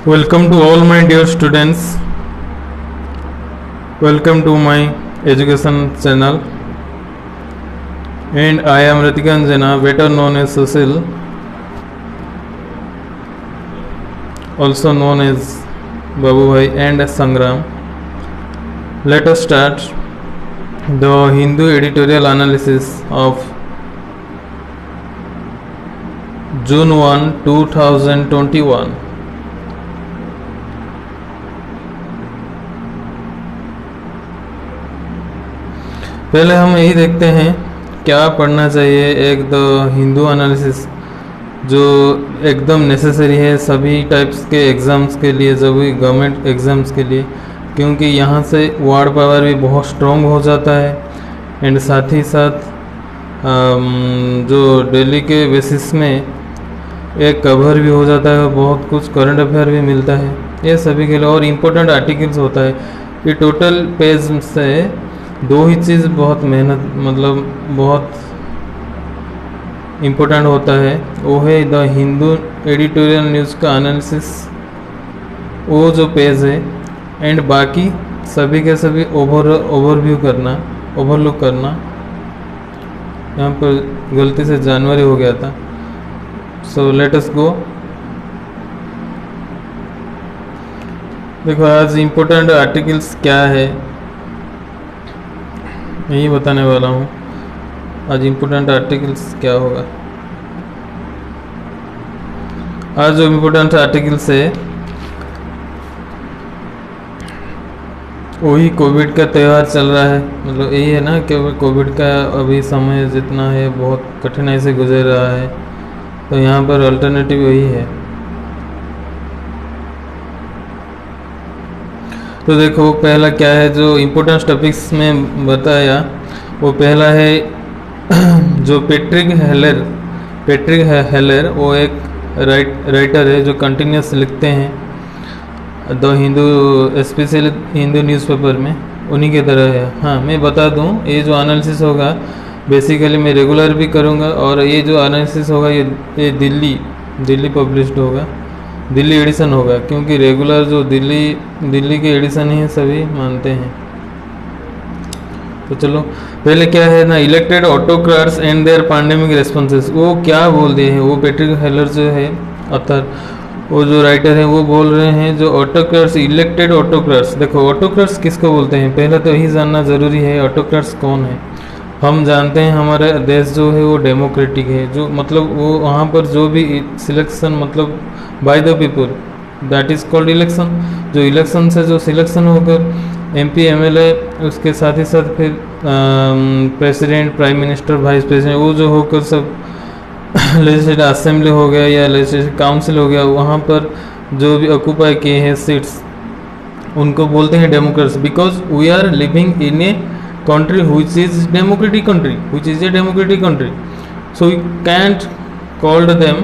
Welcome to all my dear students. Welcome to my education channel. And I am Ratikan Jena, better known as Susil, also known as Babu Bhai and as Sangram. Let us start the Hindu editorial analysis of June 1, 2021. पहले हम यही देखते हैं क्या पढ़ना चाहिए। एक the Hindu analysis जो एकदम नेसेसरी है सभी टाइप्स के एग्ज़ाम्स के लिए, सभी गवर्नमेंट एग्ज़ाम्स के लिए, क्योंकि यहाँ से वर्ड पावर भी बहुत स्ट्रॉन्ग हो जाता है एंड साथ ही साथ जो डेली के बेसिस में एक कवर भी हो जाता है, बहुत कुछ करंट अफेयर भी मिलता है, ये सभी के लिए। और इम्पोर्टेंट आर्टिकल्स होता है। ये टोटल पेज से दो ही चीज़ बहुत मेहनत बहुत इम्पोर्टेंट होता है, वो है द हिंदू एडिटोरियल न्यूज़ का एनालिसिस, वो जो पेज है, एंड बाकी सभी के सभी ओवरव्यू करना, ओवरलुक करना। यहाँ पर गलती से जनवरी हो गया था। सो लेट अस गो। देखो आज इम्पोर्टेंट आर्टिकल्स क्या है यही बताने वाला हूँ। आज इम्पोर्टेंट आर्टिकल्स क्या होगा। आज जो इम्पोर्टेंट आर्टिकल्स है वही कोविड का त्यौहार चल रहा है, मतलब यही है ना कि कोविड का अभी समय जितना है बहुत कठिनाई से गुजर रहा है, तो यहाँ पर अल्टरनेटिव वही है। तो देखो पहला क्या है जो इम्पोर्टेंट टॉपिक्स में बताया, वो पहला है जो पेट्रिक हेलर वो एक राइटर है जो कंटिन्यूस लिखते हैं the Hindu, specially Hindu newspaper में, उन्हीं की तरह है। हाँ मैं बता दूँ, ये जो एनालिसिस होगा बेसिकली मैं रेगुलर भी करूँगा, और ये जो एनालिसिस होगा ये दिल्ली पब्लिश्ड होगा, दिल्ली एडिशन होगा, क्योंकि रेगुलर जो दिल्ली के एडिशन ही सभी मानते हैं। तो चलो पहले क्या है ना, elected autocrats and their pandemic responses, वो क्या बोल दिए हैं, वो पेट्रिक हेलर जो है ऑथर, वो जो राइटर है वो बोल रहे हैं जो ऑटोक्रेट्स, इलेक्टेड ऑटोक्रेट्स। देखो ऑटोक्रेट्स किसको बोलते हैं, पहले तो यही जानना ज़रूरी है ऑटोक्रेट्स कौन है। हम जानते हैं हमारा देश जो है वो डेमोक्रेटिक है, जो मतलब वो वहाँ पर जो भी सिलेक्शन मतलब by the people, that is called election. जो इलेक्शन से जो सिलेक्शन होकर MP MLA, उसके साथ ही साथ फिर president, prime minister, vice president, वो जो होकर सब लेजिस्लेटिव असेंबली हो गया या लेजिस्लेटिव काउंसिल हो गया, वहाँ पर जो भी ऑक्यूपाई किए हैं सीट्स, उनको बोलते हैं democrats. Because we are living in a country which is a democratic country, so we can't call them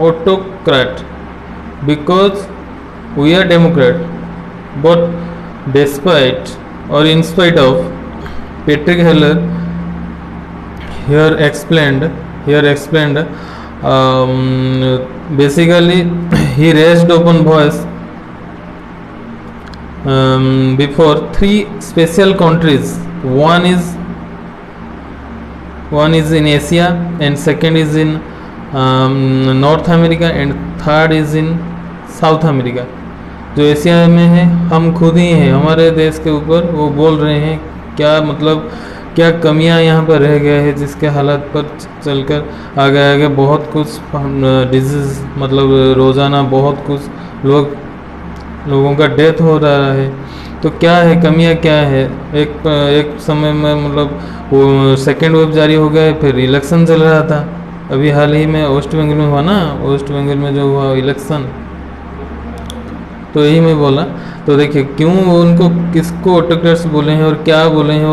autocrat because we are democrat. But despite or in spite of, Patrick Heller here explained basically he raised open voice before three special countries. One is in Asia, and second is in North America, and third is in South America. जो Asia में है हम खुद ही हैं, हमारे देश के ऊपर वो बोल रहे हैं क्या मतलब क्या कमियां यहाँ पर रह गए हैं, जिसके हालात पर चलकर आगे बहुत कुछ डिजीज़, मतलब रोज़ाना बहुत कुछ लोगों का डेथ हो रहा है। तो क्या है कमियां क्या है, एक समय में मतलब वो सेकेंड वेव जारी हो गया, फिर इलेक्शन चल रहा था, अभी हाल ही में वेस्ट बंगाल में हुआ ना, वेस्ट बंगाल में जो हुआ इलेक्शन, तो यही मैं बोला। तो देखिए क्यों उनको किसको ऑटोक्रेट्स बोले हैं और क्या बोले हैं,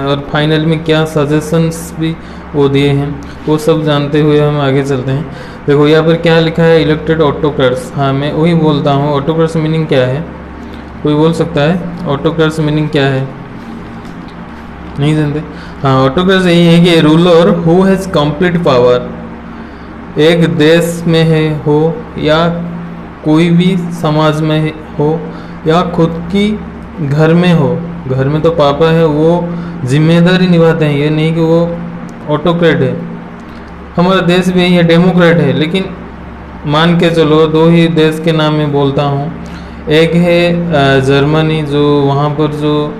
और फाइनल में क्या सजेशंस भी वो दिए हैं, वो सब जानते हुए हम आगे चलते हैं। देखो यहाँ पर क्या लिखा है, इलेक्टेड ऑटोक्रेट्स। हाँ मैं वही बोलता हूँ, ऑटोक्रेट्स मीनिंग क्या है, कोई बोल सकता है ऑटोक्रेट्स मीनिंग क्या है, नहीं जानते? हाँ ऑटोक्रेट्स यही है कि ruler who has complete power, एक देश में है हो या कोई भी समाज में हो या खुद की घर में हो, घर में तो पापा है वो जिम्मेदारी निभाते हैं, ये नहीं कि वो ऑटोक्रेट है। हमारा देश भी यही है, डेमोक्रेट है। लेकिन मान के चलो दो ही देश के नाम में बोलता हूँ। एक है जर्मनी, जो वहाँ पर जो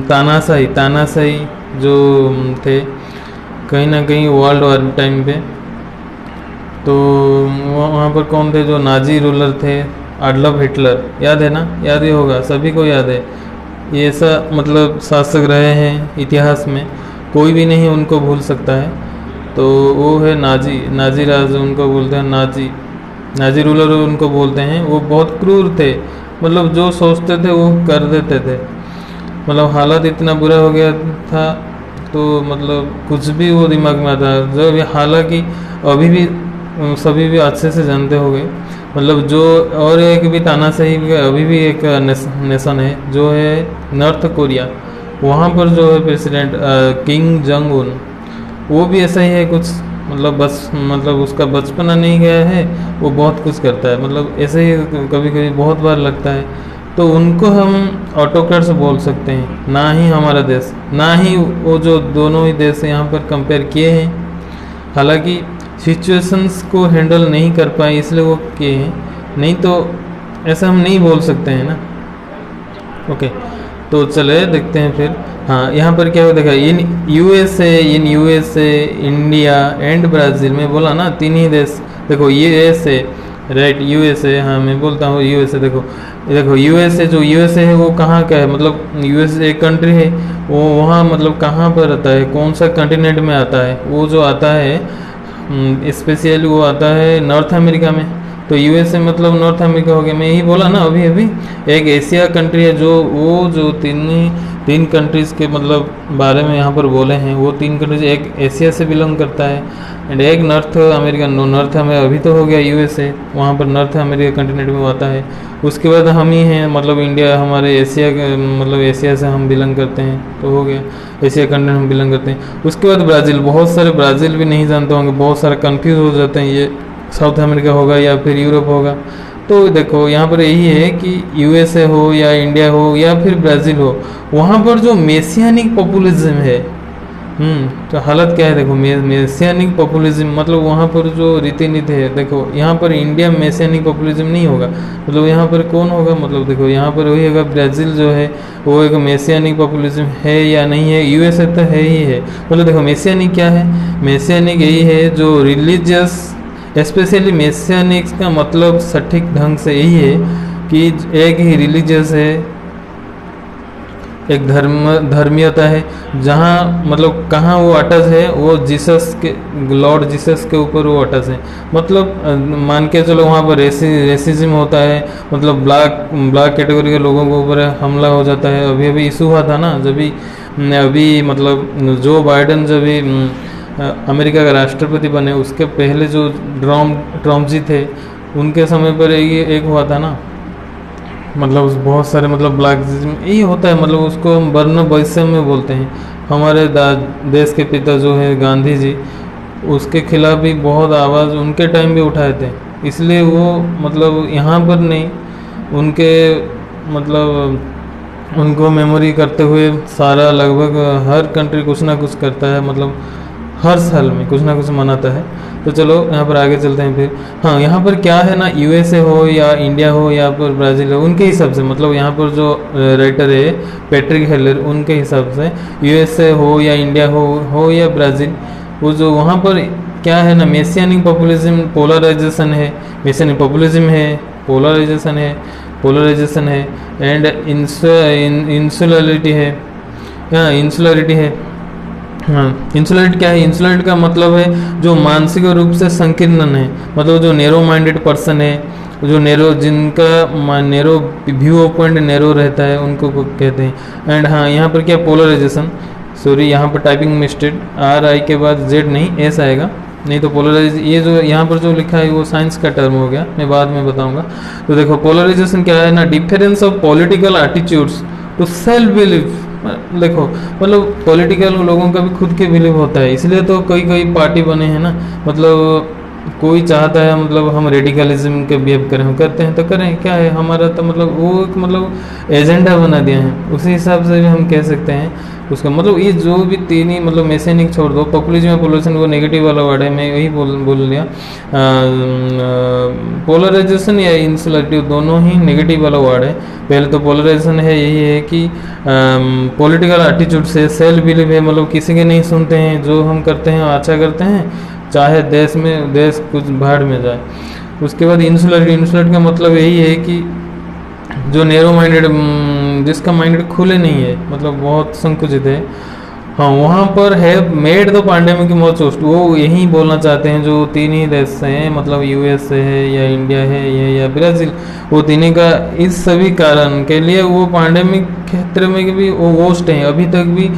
तानाशाही जो थे कहीं ना कहीं वर्ल्ड वॉर टाइम पे, तो वहाँ पर कौन थे जो नाजी रूलर थे, एडल्फ हिटलर, याद है ना? याद ही होगा, सभी को याद है। ये ऐसा मतलब शासक रहे हैं इतिहास में, कोई भी नहीं उनको भूल सकता है। तो वो है नाजी राज, उनको बोलते हैं नाजी रूलर उनको बोलते हैं। वो बहुत क्रूर थे, मतलब जो सोचते थे वो कर देते थे। मतलब हालात इतना बुरा हो गया था, तो मतलब कुछ भी वो दिमाग में आता है। जब हालांकि अभी भी सभी भी अच्छे से जानते होंगे, मतलब जो और एक भी तानाशाही अभी भी एक नेशन है जो है नॉर्थ कोरिया। वहाँ पर जो है प्रेसिडेंट किंग जंग उन, वो भी ऐसा ही है कुछ, मतलब उसका बचपना नहीं गया है, वो बहुत कुछ करता है। मतलब ऐसे ही कभी कभी बहुत बार लगता है। तो उनको हम ऑटोक्रेट्स बोल सकते हैं, ना ही हमारा देश, ना ही वो जो दोनों ही देश यहाँ पर कंपेयर किए हैं। हालांकि सिचुएशंस को हैंडल नहीं कर पाए इसलिए वो किए हैं, नहीं तो ऐसा हम नहीं बोल सकते हैं ना। ओके, तो चले देखते हैं फिर। हाँ, यहाँ पर क्या हो देखा, in USA India and Brazil में बोला ना, तीन ही देश। देखो यूएसए, राइट, यूएसए, हाँ मैं बोलता हूँ यूएसए। देखो यूएसए, जो यूएसए है वो कहाँ का है, मतलब यूएसए एक कंट्री है, वो वहाँ मतलब कहाँ पर आता है, कौन सा कंटिनेंट में आता है? वो जो आता है स्पेशली वो आता है नॉर्थ अमेरिका में। तो यूएसए मतलब नॉर्थ अमेरिका हो गया। मैं यही बोला ना अभी एक एशिया कंट्री है, जो तीन कंट्रीज़ के मतलब बारे में यहाँ पर बोले हैं। वो तीन कंट्रीज एक एशिया से बिलोंग करता है एंड एक नॉर्थ अमेरिका अभी तो हो गया यूएसए, वहाँ पर नॉर्थ अमेरिका कंटिनेंट में आता है। उसके बाद हम ही हैं, मतलब इंडिया हमारे एशिया मतलब एशिया से हम बिलोंग करते हैं, तो हो गया एशिया कंटिनेंट हम बिलोंग करते हैं। उसके बाद ब्राज़ील, बहुत सारे ब्राज़ील भी नहीं जानते होंगे, बहुत सारे कंफ्यूज हो जाते हैं, ये साउथ अमेरिका होगा या फिर यूरोप होगा। तो देखो यहाँ पर यही है कि यूएसए हो या इंडिया हो या फिर ब्राज़ील हो, वहाँ पर जो मेसियानिक पॉपुलिज्म है, तो हालत क्या है देखो, मेसियानिक पॉपुलिज्म मतलब वहाँ पर जो रीति नीति है। देखो यहाँ पर इंडिया मेसियानिक पॉपुलिज्म नहीं होगा, मतलब यहाँ पर कौन होगा, मतलब देखो यहाँ पर वही होगा, ब्राज़ील जो है वो एक मेसियानिक पॉपुलिज्म है या नहीं है? यूएसए तो है ही है। मतलब देखो मेसियानिक क्या है, मेसियानिक यही है जो रिलीजियस, स्पेशली मेसियानिक्स का मतलब सटीक ढंग से यही है कि एक ही रिलीजियस है, एक धर्मीयता है, जहाँ मतलब कहाँ वो अटैच है, वो जीसस के, लॉर्ड जीसस के ऊपर वो अटैच है। मतलब मान के चलो वहाँ पर रेसिज्म होता है, मतलब ब्लैक कैटेगरी के लोगों के ऊपर हमला हो जाता है। अभी इशू हुआ था ना, जब अभी मतलब जो बाइडन जब अमेरिका का राष्ट्रपति बने, उसके पहले जो ट्रम्प जी थे, उनके समय पर ये एक हुआ था ना, मतलब बहुत सारे मतलब ब्लैकिज्म यही होता है, मतलब उसको हम वर्ण वैषम्य में बोलते हैं। हमारे देश के पिता जो है गांधी जी, उसके खिलाफ भी बहुत आवाज़ उनके टाइम भी उठाए थे, इसलिए वो मतलब यहाँ पर नहीं, उनके मतलब उनको मेमोरी करते हुए सारा लगभग हर कंट्री कुछ ना कुछ करता है, मतलब हर साल में कुछ ना कुछ मनाता है। तो चलो यहाँ पर आगे चलते हैं फिर। हाँ, यहाँ पर क्या है ना, यूएसए हो या इंडिया हो या पर ब्राज़ील हो, उनके हिसाब से, मतलब यहाँ पर जो राइटर है पैट्रिक हेलर, उनके हिसाब से यूएसए हो या इंडिया हो या ब्राज़ील, वो जो वहाँ पर क्या है ना, मेसियानिक पॉपुलिज्म, पोलराइजेशन है, मेसियानिक पॉपुलिज्म है, पोलराइजेशन है एंड इंसुलरिटी है। हाँ, इंसुलरिटी है। हाँ, इंसुलेट क्या है? इंसुलेट का मतलब है जो मानसिक रूप से संकीर्ण है, मतलब जो नैरो माइंडेड पर्सन है, जो जिनका नैरो व्यू पॉइंट नैरो रहता है, उनको कहते हैं। एंड हाँ, यहाँ पर क्या पोलराइजेशन, सॉरी यहाँ पर टाइपिंग मिस्टेक, RI के बाद Z नहीं S आएगा, नहीं तो पोलराइज, ये जो यहाँ पर जो लिखा है वो साइंस का टर्म हो गया, मैं बाद में बताऊंगा। तो देखो पोलराइजेशन क्या है ना, difference of political attitudes to self belief. देखो मतलब पॉलिटिकल लोगों का भी खुद के बिलीव होता है, इसलिए तो कई पार्टी बने हैं ना, मतलब कोई चाहता है मतलब हम रेडिकलिज्म के बिहेव करें, हम करते हैं तो करें, क्या है हमारा, तो मतलब वो एक मतलब एजेंडा बना दिया है, उसी हिसाब से भी हम कह सकते हैं उसका। मतलब ये जो भी तीन ही मतलब मैसेनिक छोड़ दो, पॉपुलिज्म या पॉपुलेशन वो नेगेटिव वाला वर्ड है, मैं वही बोल लिया। पोलराइजेशन या इंसुलरिटी दोनों ही नेगेटिव वाला वर्ड है। पहले तो पोलराइजेशन है, यही है कि पॉलिटिकल एटीट्यूड से सेल्फ बिलीव है, मतलब किसी के नहीं सुनते हैं, जो हम करते हैं अच्छा करते हैं, चाहे देश कुछ भाड़ में जाए। उसके बाद इंसुलट का मतलब यही है कि जो नैरो माइंडेड, जिसका माइंड खुले नहीं है, मतलब बहुत संकुचित है, हाँ वहाँ पर है मेड द पैंडेमिक मोस्ट, वो यही बोलना चाहते हैं जो तीन ही देश से हैं, मतलब यूएस से है या इंडिया है या ब्राज़ील, वो तीनों का इस सभी कारण के लिए वो पैंडेमिक क्षेत्र में भी वो वोस्ट हैं, अभी तक भी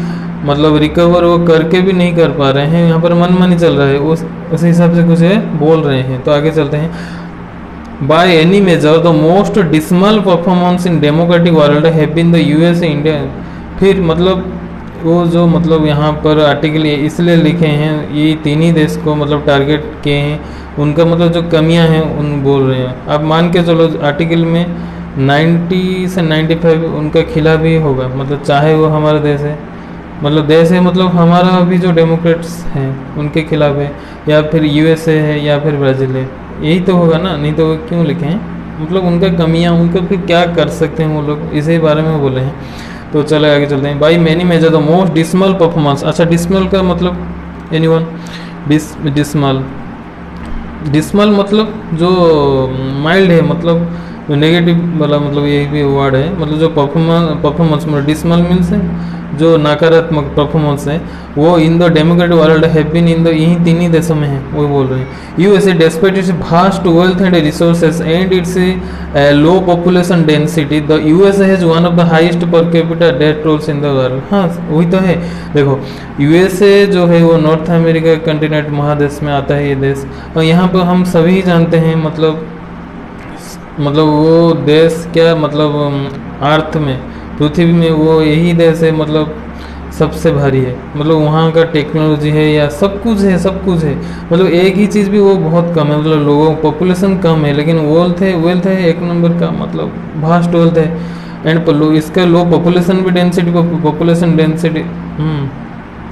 मतलब रिकवर वो करके भी नहीं कर पा रहे हैं, यहाँ पर मनमानी चल रहा है, उस हिसाब से कुछ है बोल रहे हैं। तो आगे चलते हैं। By any measure the most dismal performance in democratic world have been the US India. फिर मतलब वो जो मतलब यहाँ पर आर्टिकल इसलिए लिखे हैं, ये तीन ही देश को मतलब टारगेट किए हैं, उनका मतलब जो कमियां हैं उन बोल रहे हैं। अब मान के चलो आर्टिकल में 90 से 95 उनका खिलाफ ही होगा, मतलब चाहे वो हमारा देश है, मतलब देश है, मतलब हमारा अभी जो डेमोक्रेट्स हैं उनके खिलाफ है, या फिर यूएसए है या फिर ब्राज़ील है, यही तो होगा ना, नहीं तो वो क्यों लिखे हैं, मतलब उनका कमियां, उनका फिर क्या कर सकते हैं वो लोग, इसी बारे में बोले हैं। तो चले आगे चलते हैं। By many major the most dismal performance. अच्छा डिसमल का मतलब एनीवन, डिसमल मतलब जो माइल्ड है, मतलब जो नेगेटिव वाला, मतलब यही भी वर्ड है, मतलब जो परफॉर्मेंस मतलब डिसमल मीन्स है जो नकारात्मक परफॉर्मेंस है, वो in the democratic world have been in the, यही तीन ही देशों में है, वो बोल रहे हैं। USA despite its vast wealth and resources and its low population density, the USA has one of the highest per capita death tolls in the world. हाँ वही तो है, देखो यूएसए जो है वो नॉर्थ अमेरिका कंटिनेंट महादेश में आता है ये देश, और यहाँ पर हम सभी जानते हैं मतलब वो देश क्या, मतलब अर्थ में, पृथ्वी में वो यही देश है, मतलब सबसे भारी है, मतलब वहाँ का टेक्नोलॉजी है या सब कुछ है, मतलब एक ही चीज़ भी वो बहुत कम है, मतलब लोगों पॉपुलेशन कम है लेकिन वेल्थ है एक नंबर का, मतलब भास्ट वेल्थ है, एंड इसका लो पॉपुलेशन डेंसिटी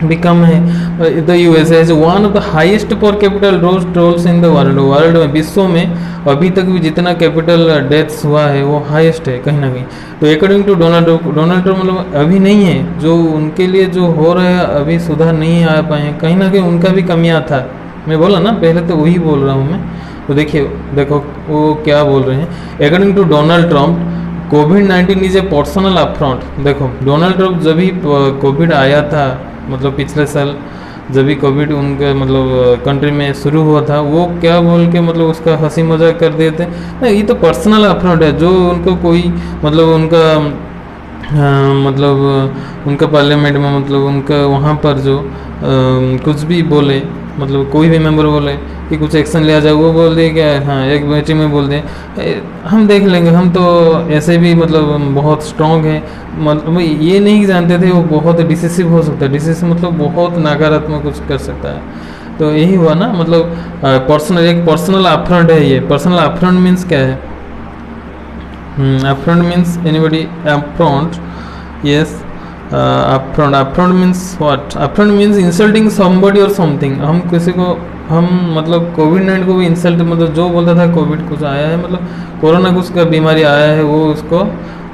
भी कम है। The USA is one of the highest per capita tolls in the world में, विश्व में अभी तक भी जितना कैपिटल डेथ्स हुआ है वो हाईएस्ट है कहीं ना कहीं। तो अकॉर्डिंग टू डोनाल्ड ट्रम्प मतलब अभी नहीं है, जो उनके लिए जो हो रहा है अभी सुधार नहीं आ पाए हैं, कहीं ना कहीं उनका भी कमियां था, मैं बोला ना पहले, तो वही बोल रहा हूँ मैं। तो देखो वो क्या बोल रहे हैं। अकॉर्डिंग टू डोनाल्ड ट्रम्प कोविड-19 इज ए पर्सनल अपफ्रंट। देखो डोनाल्ड ट्रम्प जब भी कोविड आया था, मतलब पिछले साल जब भी कोविड उनके मतलब कंट्री में शुरू हुआ था, वो क्या बोल के मतलब उसका हंसी मजाक कर देते नहीं, ये तो पर्सनल अपफ्रंट है, जो उनको कोई मतलब उनका पार्लियामेंट में, मतलब उनका वहाँ पर जो कुछ भी बोले, मतलब कोई भी मेंबर बोले कि कुछ एक्शन लिया जाए, वो बोल दे क्या, हाँ एक मीटिंग में बोल दे हम देख लेंगे, हम तो ऐसे भी मतलब बहुत स्ट्रांग है, मतलब ये नहीं जानते थे वो बहुत डिसिसिव हो सकता है, डिसिसिव मतलब बहुत नकारात्मक कुछ कर सकता है। तो यही हुआ ना, मतलब एक पर्सनल अपफ्रंट है ये। पर्सनल अपफ्रंट मीन्स क्या है? Upfront means anybody upfront, yes upfront means what? Upfront means insulting somebody और समथिंग। हम किसी को मतलब कोविड-19 को भी इंसल्ट, मतलब जो बोलता था कोविड कुछ आया है, मतलब कोरोना कुछ का बीमारी आया है, वो उसको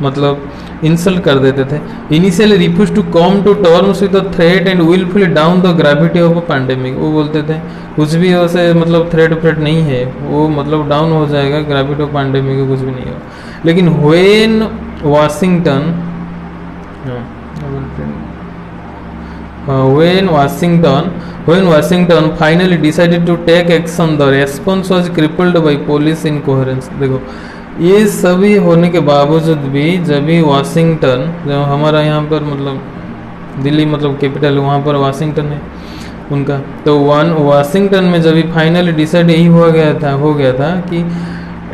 मतलब इंसल्ट कर देते थे। Initially refuse to come to terms with the threat and wilfully down the gravity of a pandemic. वो बोलते थे कुछ भी वैसे मतलब थ्रेट नहीं है, वो मतलब डाउन हो जाएगा, ग्रेविटी ऑफ पैंडेमिक कुछ भी नहीं होगा। लेकिन when Washington finally decided to take action, the response was crippled by police incoherence। देखो ये सभी होने के बावजूद भी जब भी वाशिंगटन, जब हमारा यहाँ पर मतलब दिल्ली मतलब कैपिटल है, वहाँ पर वाशिंगटन है उनका, तो वाशिंगटन में जब भी फाइनली डिसाइड यही हो गया था कि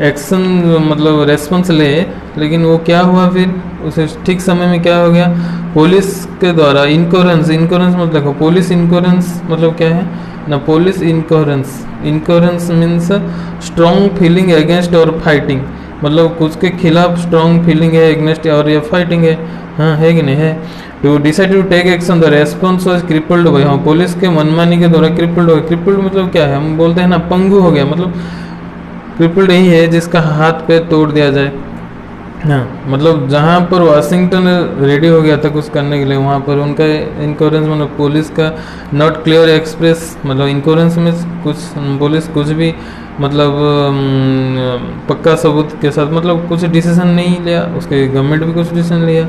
एक्शन मतलब रेस्पॉन्स ले, लेकिन वो क्या हुआ फिर उसे ठीक समय में क्या हो गया, पुलिस के द्वारा इनकोरेंस मतलब देखो पुलिस इनकोरेंस मतलब क्या है, ना police incoherence, incoherence means strong feeling against और फाइटिंग, मतलब कुछ के खिलाफ स्ट्रॉन्ग फीलिंग है अगेंस्ट और ये फाइटिंग है, हाँ है कि नहीं है। To decide to take action the response was crippled by, हाँ पुलिस के मनमानी के द्वारा क्रिपल्ड हो गया। क्रिपल्ड मतलब क्या है, हम बोलते हैं ना पंगु हो गया, मतलब क्रिपल्ड यही है जिसका हाथ पे तोड़ दिया जाए, हाँ मतलब जहाँ पर वाशिंगटन रेडी हो गया था कुछ करने के लिए, वहाँ पर उनका इंश्योरेंस मतलब पुलिस का नॉट क्लियर एक्सप्रेस, मतलब इंश्योरेंस में कुछ पुलिस कुछ भी मतलब पक्का सबूत के साथ मतलब कुछ डिसीजन नहीं लिया, उसके गवर्नमेंट भी कुछ डिसीजन लिया,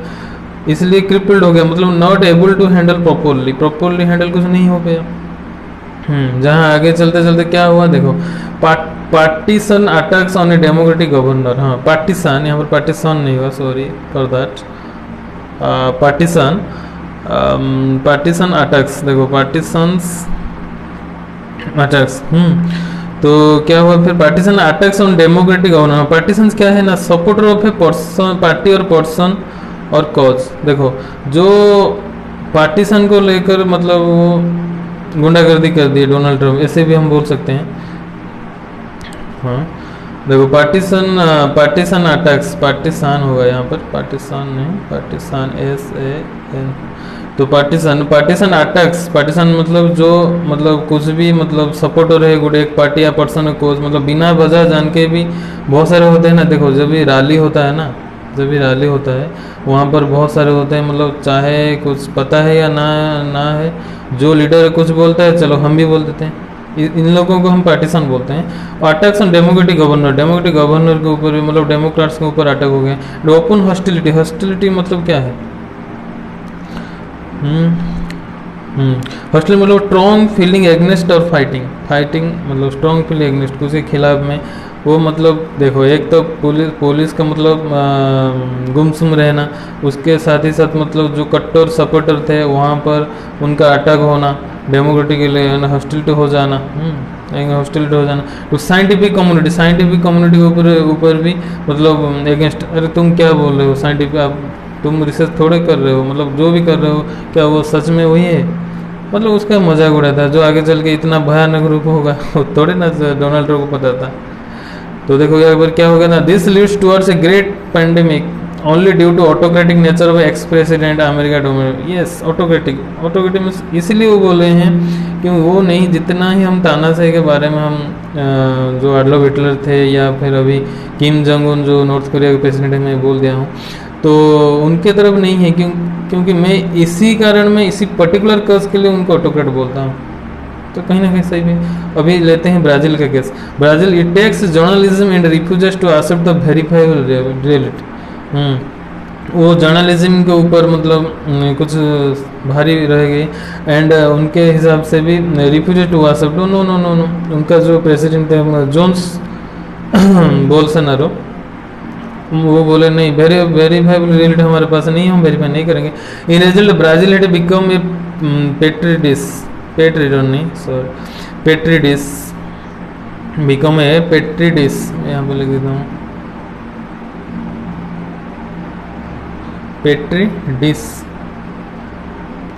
इसलिए क्रिपल्ड हो गया, मतलब not able to handle properly, properly handle कुछ नहीं हो पाया। जहाँ आगे चलते चलते क्या हुआ देखो, partition attacks on a democratic governor, हाँ पार्टीशन, यहाँ पर पार्टीशन नहीं हुआ, sorry for that, partition, partition attacks, देखो पार्टीशंस अटैक्स, तो क्या हुआ फिर, partition attacks on democratic governor, partition क्या है ना, supporter of a person, party और पर्सन और कॉज। देखो जो पार्टीशन को लेकर मतलब वो गुंडागर्दी कर दी डोनाल्ड ट्रम्प, ऐसे भी हम बोल सकते हैं, हाँ देखो पार्टीशन, पार्टीशन अटैक्स, पार्टीशन होगा यहाँ पर, पार्टीशन नहीं, पार्टीशन SAN, तो पार्टीशन, पार्टीशन अटैक्स, पार्टीशन मतलब जो मतलब कुछ भी मतलब सपोर्टर है गुड एक पार्टी या पर्सन कोज, मतलब बिना वजह जान के भी बहुत सारे होते हैं ना, देखो जब भी रैली होता है ना, जब भी रैली होता है वहाँ पर बहुत सारे होते हैं, मतलब चाहे कुछ पता है या ना है, जो लीडर कुछ बोलता है चलो हम भी बोल देते हैं, इन लोगों को हम पार्टीशन बोलते हैं। Attacks on democratic governor, democratic governor के ऊपर मतलब डेमोक्रेट्स के ऊपर अटैक हो गया। ओपन हॉस्टिलिटी, हॉस्टिलिटी मतलब क्या है, हॉस्टिलिटी मतलब स्ट्रॉन्ग फीलिंग एग्नेस्ट और फाइटिंग, फाइटिंग मतलब स्ट्रॉन्ग फीलिंग एग्नेस्ट उसके खिलाफ में, वो मतलब देखो एक तो पुलिस का मतलब गुमसुम रहना, उसके साथ ही साथ मतलब जो कट्टर सपोर्टर थे वहाँ पर उनका अटैक होना, डेमोक्रेटिक के लिए हॉस्टिलिटी हो जाना, हॉस्टिलिटी हो जाना। तो साइंटिफिक कम्युनिटी, साइंटिफिक कम्युनिटी के ऊपर भी मतलब अगेंस्ट, अरे तुम क्या बोल रहे हो साइंटिफिक, आप तुम रिसर्च थोड़े कर रहे हो, मतलब जो भी कर रहे हो क्या वो सच में वही है, मतलब उसका मजाक उड़ाता है, जो आगे चल के इतना भयानक रूप होगा वो थोड़े ना डोनाल्ड ट्रम्प को पता था। तो देखो एक बार क्या होगा ना, this leads towards a great pandemic only due to autocratic nature of ex president America dominate, yes autocratic, autocratic means इसीलिए वो बोले हैं कि वो नहीं, जितना ही हम तानाशाही के बारे में हम जो एडोल्फ हिटलर थे या फिर अभी किम जोंग उन जो नॉर्थ कोरिया के प्रेसिडेंट है मैं बोल दिया हूँ, तो उनके तरफ नहीं है, क्योंकि मैं इसी कारण में इसी पर्टिकुलर केस के लिए उनको ऑटोक्रेट बोलता हूँ। तो कहीं ना कहीं सही भी। अभी लेते हैं ब्राज़ील का केस, Brazil it takes journalism and refuses to accept the verifiable reality, वो जर्नलिज्म के ऊपर मतलब कुछ भारी रह गई, एंड उनके हिसाब से भी refuses to accept, no no no no, उनका जो प्रेसिडेंट थे जोन्स बोल्सोनारो, वो बोले नहीं वेरीफाइबल रियलिटी हमारे पास नहीं है, हम वेरीफाई नहीं करेंगे। In result Brazil had become a petri dish become a petri dish, यहाँ पे लिख देता हूँ पेट्रीडिस,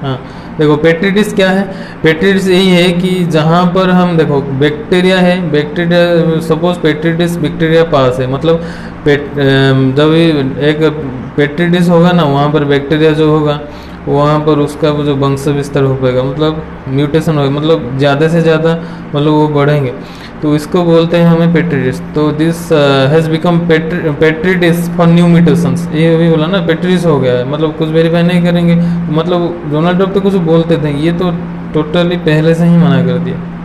हाँ देखो पेट्रीडिस क्या है, पेट्रीडिस यही है कि जहाँ पर हम देखो बैक्टीरिया है, बैक्टीरिया सपोज पेट्रीडिस बैक्टीरिया पास है, मतलब जब एक पेट्रीडिस होगा ना वहाँ पर बैक्टीरिया जो होगा वहाँ पर उसका जो वंश विस्तार हो पाएगा, मतलब म्यूटेशन होगा, मतलब ज़्यादा से ज़्यादा मतलब वो बढ़ेंगे, तो इसको बोलते हैं हमें पेट्रीडिस। तो this has become petri dish for new mutations, ये भी बोला ना पेट्रीडिस हो गया है, मतलब कुछ वेरीफाई नहीं करेंगे, मतलब डोनाल्ड ट्रम्प तो कुछ बोलते थे, ये तो टोटली पहले से ही मना कर दिया।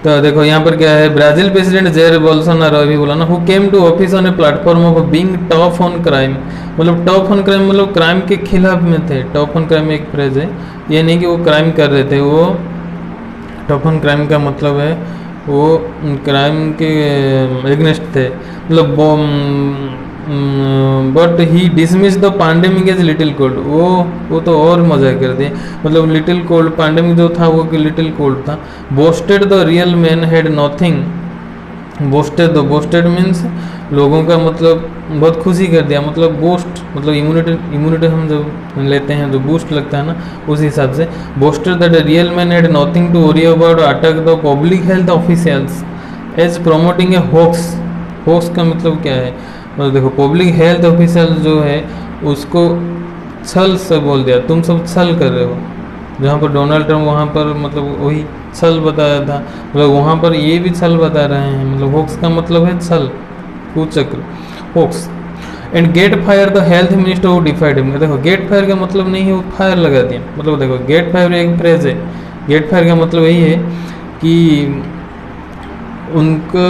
तो देखो यहाँ पर क्या है, ब्राजील प्रेसिडेंट जेयर बोल्सोनारो अभी बोला ना, who came to office on a platform of being tough on crime, मतलब टफ ऑन क्राइम मतलब क्राइम के खिलाफ में थे, टफ ऑन क्राइम एक फ्रेज है, ये नहीं कि वो क्राइम कर रहे थे, वो टफ ऑन क्राइम का मतलब है वो क्राइम के एग्नेस्ट थे, मतलब but he dismiss the pandemic as little cold, वो तो और मजा कर दिए, मतलब लिटिल कोल्ड पैंडेमिक जो था वो लिटिल कोल्ड था। Boasted the real man had nothing, boasted means लोगों का मतलब बहुत खुशी कर दिया, मतलब बूस्ट, मतलब इम्यूनिटी हम जब लेते हैं जो बूस्ट लगता है ना, उस हिसाब से boasted that real man had nothing to worry about attack the public health officials as promoting a hoax. Hoax का मतलब क्या है, मतलब देखो पब्लिक हेल्थ ऑफिशियल जो है उसको छल से बोल दिया, तुम सब छल कर रहे हो। जहाँ पर डोनाल्ड ट्रम्प वहाँ पर मतलब वही छल बताया था, मतलब वहाँ पर ये भी छल बता रहे हैं, मतलब होक्स का मतलब है छल, कुचक्र, hoax. And get fire the health minister वो डिफाइड हिम। देखो गेट फायर का मतलब नहीं है वो फायर लगा दिया, मतलब देखो गेट फायर एक फ्रेज है, गेट फायर का मतलब यही है कि उनको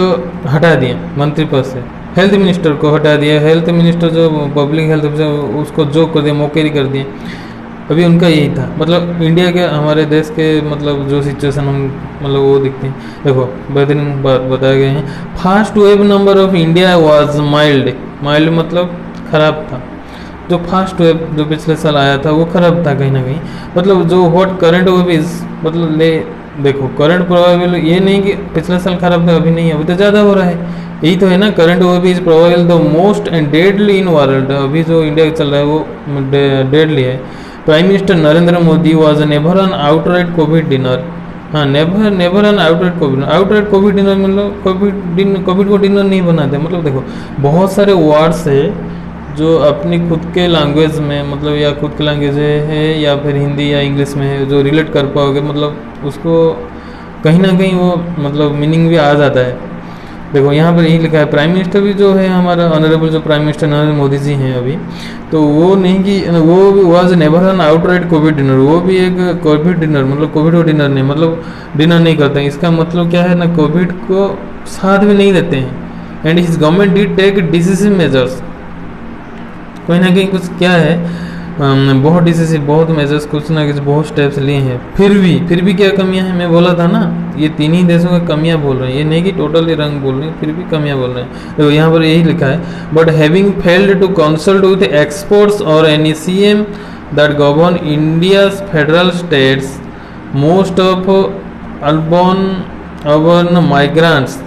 हटा दिया मंत्री पद से, हेल्थ मिनिस्टर को हटा दिया, हेल्थ मिनिस्टर जो पब्लिक हेल्थ ऑफिसर उसको जोक कर दिया, मौकेरी कर दिया। अभी उनका यही था, मतलब इंडिया के हमारे देश के मतलब जो सिचुएशन हम मतलब वो दिखते हैं। देखो बेहतरीन बात बताए गए हैं, fast wave number of India was mild. Mild मतलब खराब था, जो फास्ट वेव जो पिछले साल आया था वो खराब था कहीं ना कहीं, मतलब जो व्हाट करंट वेव इज, मतलब ले देखो करंट प्रोबेबल ये नहीं कि पिछले साल खराब था अभी नहीं, अभी तो ज़्यादा हो रहा है, यही तो है ना। Current wave is probable the most and deadly in world, अभी जो इंडिया चल रहा है वो डेडली है। Prime minister Narendra Modi was never an outright covid denier. हाँ, never an outright covid denier, मतलब कोविड को डिनर नहीं बनाते। मतलब देखो बहुत सारे वर्ड्स है जो अपनी खुद के लैंग्वेज में, मतलब या खुद के लैंग्वेज है या फिर हिंदी या इंग्लिश में है जो रिलेट कर पाओगे, मतलब उसको कहीं ना कहीं वो मतलब मीनिंग भी आ जाता है। देखो यहाँ पर यही लिखा है, प्राइम मिनिस्टर भी जो है हमारा ऑनरेबल जो प्राइम मिनिस्टर नरेंद्र मोदी जी हैं अभी, तो वो नहीं कि वो was never an outright covid dinner, वो भी एक कोविड डिनर, मतलब कोविड को डिनर नहीं, मतलब डिनर नहीं करते हैं। इसका मतलब क्या है ना, कोविड को साथ में नहीं देते हैं। And his government did take decisive measures, कहीं ना कहीं कुछ क्या है, बहुत डिसिसिव, बहुत मेजर्स, कुछ ना कुछ बहुत स्टेप्स लिए हैं। फिर भी क्या कमियां हैं, मैं बोला था ना ये तीन ही देशों की कमियां बोल रहे हैं, ये नहीं कि टोटली रंग बोल रहे हैं, फिर भी कमियां बोल रहे हैं। तो यहाँ पर यही लिखा है, but having failed to consult with experts और any CM that govern India's federal states, most of urban migrants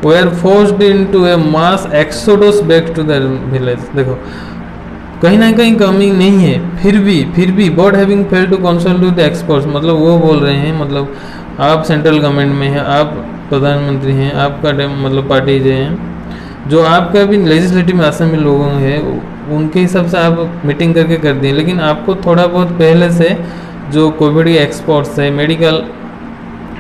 were forced into a mass exodus back to their village। देखो कहीं ना कहीं कमी नहीं है, फिर भी but having fail to consult with experts, मतलब वो बोल रहे हैं, मतलब आप सेंट्रल गवर्नमेंट में हैं, आप प्रधानमंत्री हैं, आपका मतलब पार्टी जो हैं, जो आपका भी लेजिस्लेटिव असेंबली लोगों है उनके हिसाब से आप मीटिंग करके कर दिए, लेकिन आपको थोड़ा बहुत पहले से जो कोविड के एक्सपर्ट्स है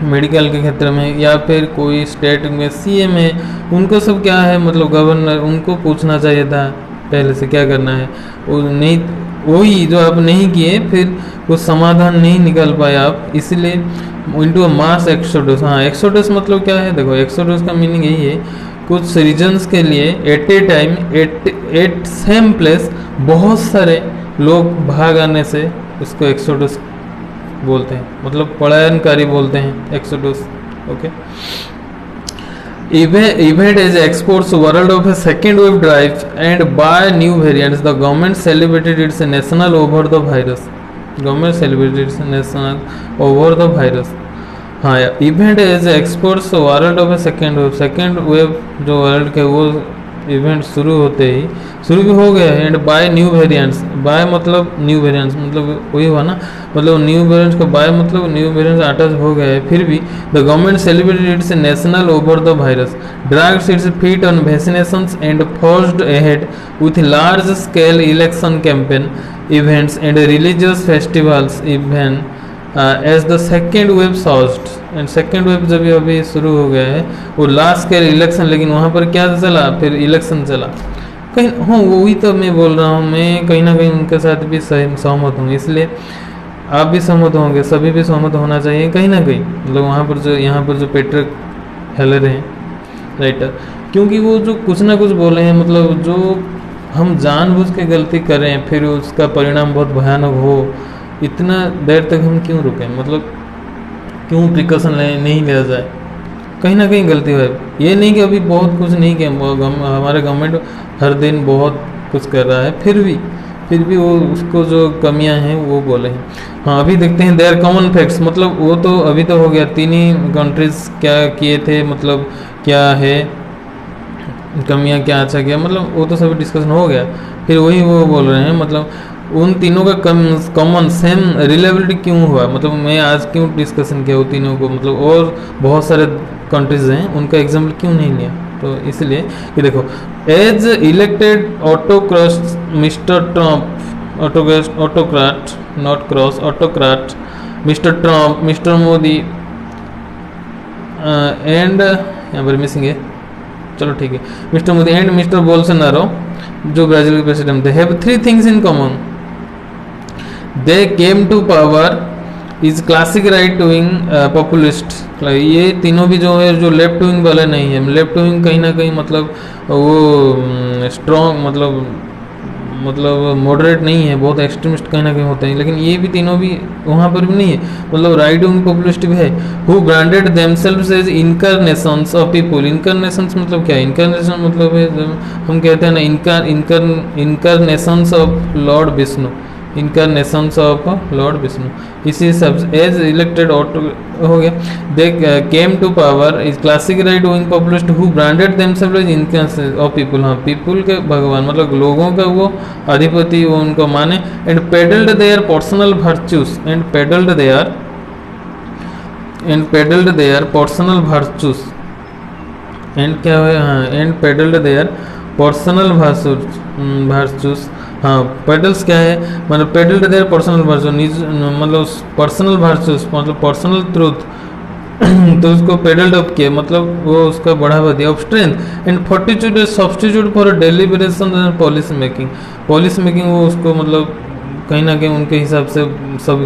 मेडिकल के क्षेत्र में या फिर कोई स्टेट में सीएम है, उनको सब क्या है, मतलब गवर्नर, उनको पूछना चाहिए था पहले से क्या करना है, वो नहीं, वही जो आप नहीं किए, फिर वो समाधान नहीं निकाल पाए आप, इसलिए इनटू अ मास एक्सोडस। हाँ, एक्सोडस मतलब क्या है, देखो एक्सोडस का मीनिंग यही है, कुछ रीजन्स के लिए at a time at same place बहुत सारे लोग भाग आने से उसको एक्सोडस बोलते हैं, मतलब पलायनकारी बोलते हैं exodus. Okay, event as exports world of a second wave drive and by new variants, the government celebrated its national over the virus। government celebrated its national over the virus। हाँ, event as exports world of a second wave जो world के वो event शुरू होते ही शुरू भी हो गया है। And by new variants, by मतलब न्यू वेरिएंट्स, मतलब वही हुआ ना, मतलब न्यू वेरिएंट्स का बाय मतलब न्यू वेरिएंट्स अटैच हो गया है। फिर भी the government celebrated its national over the virus, drags its feet on vaccinations and forced ahead with large scale election campaign events and religious festivals even as the second wave soared. And second wave जब अभी शुरू हो गया है वो last scale election, लेकिन वहाँ पर क्या चला, फिर इलेक्शन चला कहीं। हाँ, वही तो मैं बोल रहा हूँ, मैं कहीं ना कहीं उनके साथ भी सहमत हूँ, इसलिए आप भी सहमत होंगे, सभी भी सहमत होना चाहिए कहीं ना कहीं। मतलब वहाँ पर जो यहाँ पर जो पेट्रिक हेलर हैं राइटर, क्योंकि वो जो कुछ ना कुछ बोले हैं, मतलब जो हम जानबूझ के गलती करें फिर उसका परिणाम बहुत भयानक हो, इतना देर तक हम क्यों रुकें, मतलब क्यों प्रिकॉशन नहीं लिया जाए, कहीं ना कहीं गलती है। ये नहीं कि अभी बहुत कुछ नहीं किया, हमारे गवर्नमेंट हर दिन बहुत कुछ कर रहा है, फिर भी वो उसको जो कमियां हैं वो बोले हैं। हाँ, अभी देखते हैं देयर कॉमन फैक्ट्स, मतलब वो तो अभी तो हो गया, तीन ही कंट्रीज क्या किए थे, मतलब क्या है कमियां क्या, अच्छा क्या, मतलब वो तो सभी डिस्कशन हो गया। फिर वही वो बोल रहे हैं मतलब उन तीनों का कॉमन सेम रिलेबिलिटी क्यों हुआ, मतलब मैं आज क्यों डिस्कशन किया वो तीनों को, मतलब और बहुत सारे कंट्रीज हैं उनका एग्जाम्पल क्यों नहीं लिया। तो इसलिए कि देखो, as elected autocrats mister Trump, autocrat not cross, autocrat mister Trump, mister Modi and यहाँ पर मिसिंग है, चलो ठीक है, mister Modi and mister Bolsonaro जो ब्राजील के प्रेसिडेंट थे, have three things in common. They came to power is classic right wing populist. ये तीनों भी जो है जो लेफ्ट विंग वाले नहीं है, लेफ्ट विंग कहीं ना कहीं मतलब वो स्ट्रॉन्ग मतलब मॉडरेट नहीं है, बहुत एक्सट्रीमिस्ट कहीं ना कहीं होते हैं, लेकिन ये भी तीनों भी वहाँ पर भी नहीं है, मतलब राइट विंग पॉपुलिस्ट भी है। Who branded themselves as incarnations of people. Incarnations मतलब क्या है, इनकारनेशन मतलब है हम कहते हैं ना incarnations of lord Vishnu, incarnations of lord Vishnu, इसी हिसाब एज इलेक्टेड ऑटो हो गया। They came to power is classic right wing populist who branded themselves as incarnation of people. हाँ, पीपुल के भगवान मतलब लोगों का वो अधिपति, वो उनको माने। And peddled their personal virtues, and peddled their personal virtues, and क्या है, हाँ, and peddled their personal virtues. हाँ, पेडल्स क्या है, मतलब पेडल्ड देयर पर्सनल वर्च्यूज, मतलब पर्सनल वर्च्यूज मतलब पर्सनल ट्रूथ तो उसको पेडल्ड अप किया, मतलब वो उसका बढ़ावा दिया। Of strength and fortitude substitute for deliberation and policy making वो उसको मतलब कहीं ना कहीं उनके हिसाब से सब।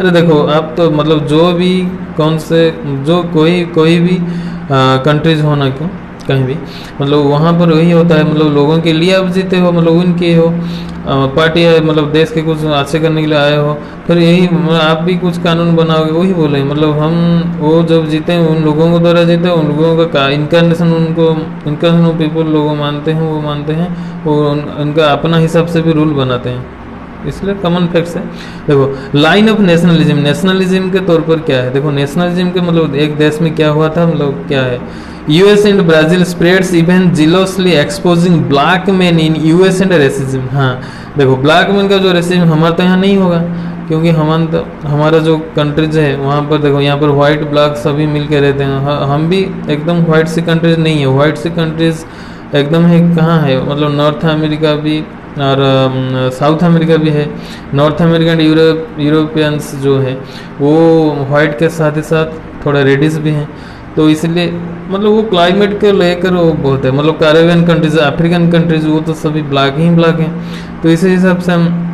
अरे देखो आप तो मतलब जो भी कौन से जो कोई भी कंट्रीज होना क्यों कहीं भी, मतलब वहाँ पर वही होता है, मतलब लोगों के लिए आप जीते हो, मतलब उनके हो पार्टी है, मतलब देश के कुछ अच्छे करने के लिए आए हो, फिर यही आप भी कुछ कानून बनाओगे, वही बोले मतलब हम वो जब जीते हैं उन लोगों को द्वारा जीते हैं, उन लोगों का इनकारनेशन उनको इनकारनेशन पीपल लोगों मानते हैं, वो मानते हैं, वो उनका अपना हिसाब से भी रूल बनाते हैं, इसलिए कॉमन फैक्ट्स है। देखो लाइन ऑफ नेशनलिज्म के तौर पर क्या है, देखो नेशनलिज्म के मतलब एक देश में क्या हुआ था, मतलब क्या है, US and Brazil spreads even zealously exposing black man in US and racism. हाँ देखो, ब्लैक मैन का जो रेसिज्म हमारे तो यहाँ नहीं होगा, क्योंकि हमारा जो कंट्रीज है वहाँ पर देखो, यहाँ पर व्हाइट ब्लैक सभी मिल के रहते हैं, हम भी एकदम व्हाइट सी कंट्रीज नहीं है, व्हाइट सी कंट्रीज एकदम है कहाँ है, मतलब नॉर्थ अमेरिका भी और साउथ अमेरिका भी है। नॉर्थ अमेरिकन यूरोपियंस जो है वो वाइट के साथ ही साथ थोड़ा रेडिश भी हैं, तो इसलिए मतलब वो क्लाइमेट के लेकर वो बहुत है, मतलब कैरेबियन कंट्रीज, अफ्रीकन कंट्रीज वो तो सभी ब्लैक हैं, तो इसी हिसाब से हम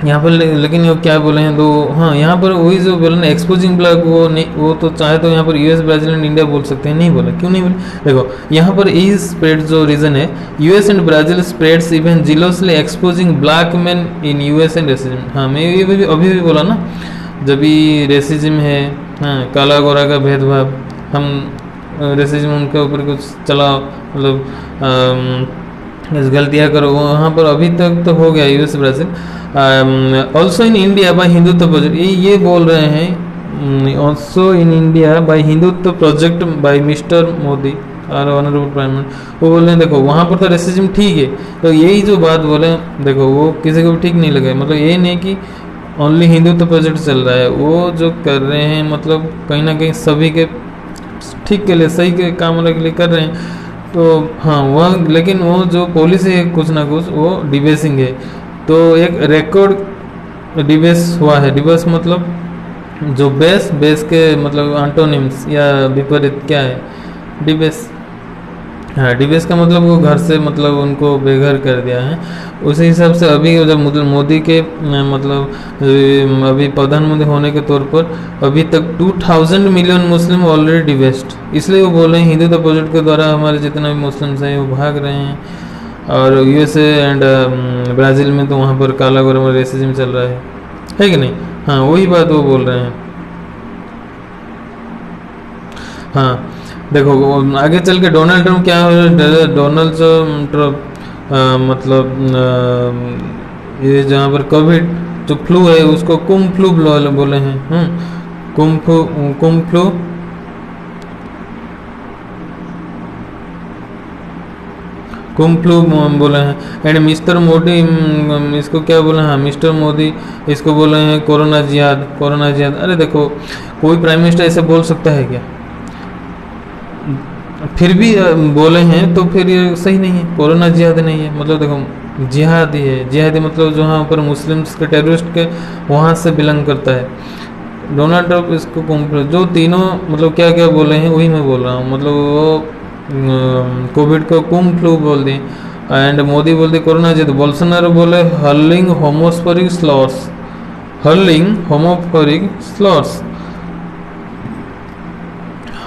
यहाँ पर लेकिन वो क्या बोले हैं तो हाँ, यहाँ पर वही जो बोले ना एक्सपोजिंग ब्लैक, वो नहीं, वो तो चाहे तो यहाँ पर यूएस ब्राजील एंड इंडिया बोल सकते हैं, नहीं बोला, क्यों नहीं बोले, देखो यहाँ पर ई स्प्रेड जो रीजन है, US and Brazil spreads even zealously exposing black man in US and racism. हाँ, मैं ये भी अभी भी बोला ना, जब भी रेसिज्म है, हाँ, काला गोरा का भेदभाव, हम रेसिज्म उनके ऊपर कुछ चला, मतलब गलतियाँ करो, वहाँ पर अभी तक तो हो गया US Brazil. Also in India by Hindutva project, ये बोल रहे हैं, also in India by Hindutva project by mister Modi और ऑनरेबल प्राइम मिनिस्टर, वो बोल रहे हैं देखो वहाँ पर तो रेसिज्म ठीक है, तो यही जो बात बोले देखो वो किसी को भी ठीक नहीं लगे, मतलब ये नहीं कि ओनली हिंदुत्व प्रोजेक्ट चल रहा है, वो जो कर रहे हैं मतलब कहीं ना कहीं सभी के ठीक के लिए, सही के काम के लिए कर रहे हैं, तो हाँ वह, लेकिन वो जो पॉलिसी है कुछ ना कुछ वो डिबेसिंग है, तो एक रिकॉर्ड डिबेस हुआ है, डिबेस मतलब जो बेस के मतलब एंटोनिम्स या विपरीत क्या है, डिबेस, हाँ डिबेस का मतलब वो घर से मतलब उनको बेघर कर दिया है, उसी हिसाब से अभी जब मोदी के मतलब अभी प्रधानमंत्री होने के तौर पर अभी तक 2000 मिलियन मुस्लिम ऑलरेडी डिवेस्ट, इसलिए वो बोल रहे हैं हिंदुत्व प्रोजेक्ट के द्वारा हमारे जितने भी मुस्लिम्स हैं वो भाग रहे हैं, और यूएसए एंड ब्राज़ील में तो वहाँ पर काला गोरा में रेसिज्म चल रहा है कि नहीं, हाँ वही बात वो बोल रहे हैं। हाँ देखो आगे चल के डोनाल्ड ट्रम्प क्या है, डोनाल्ड ट्रम्प मतलब ये जहाँ पर कोविड जो फ्लू है उसको कुम फ्लू बोले हैं, कुम फ्लू कुम फ्लू बोले हैं। एंड मिस्टर मोदी, इसको क्या बोले हैं, मिस्टर मोदी इसको बोले हैं कोरोना जिहाद, कोरोना जिहाद। अरे देखो, कोई प्राइम मिनिस्टर ऐसे बोल सकता है क्या? फिर भी बोले हैं तो फिर ये सही नहीं है, कोरोना जिहाद नहीं है। मतलब देखो जिहादी है, जिहादी मतलब जहाँ पर मुस्लिम्स के टेररिस्ट के वहाँ से बिलोंग करता है। डोनाल्ड ट्रंप इसको जो तीनों मतलब क्या क्या बोले हैं वही मैं बोल रहा हूँ। मतलब वो कोविड को कुम फ्लू बोल दिए, एंड मोदी बोल दिए कोरोना जिहाद। बोल्सोनारो बोले hurling homophobic slurs, hurling homophobic slurs.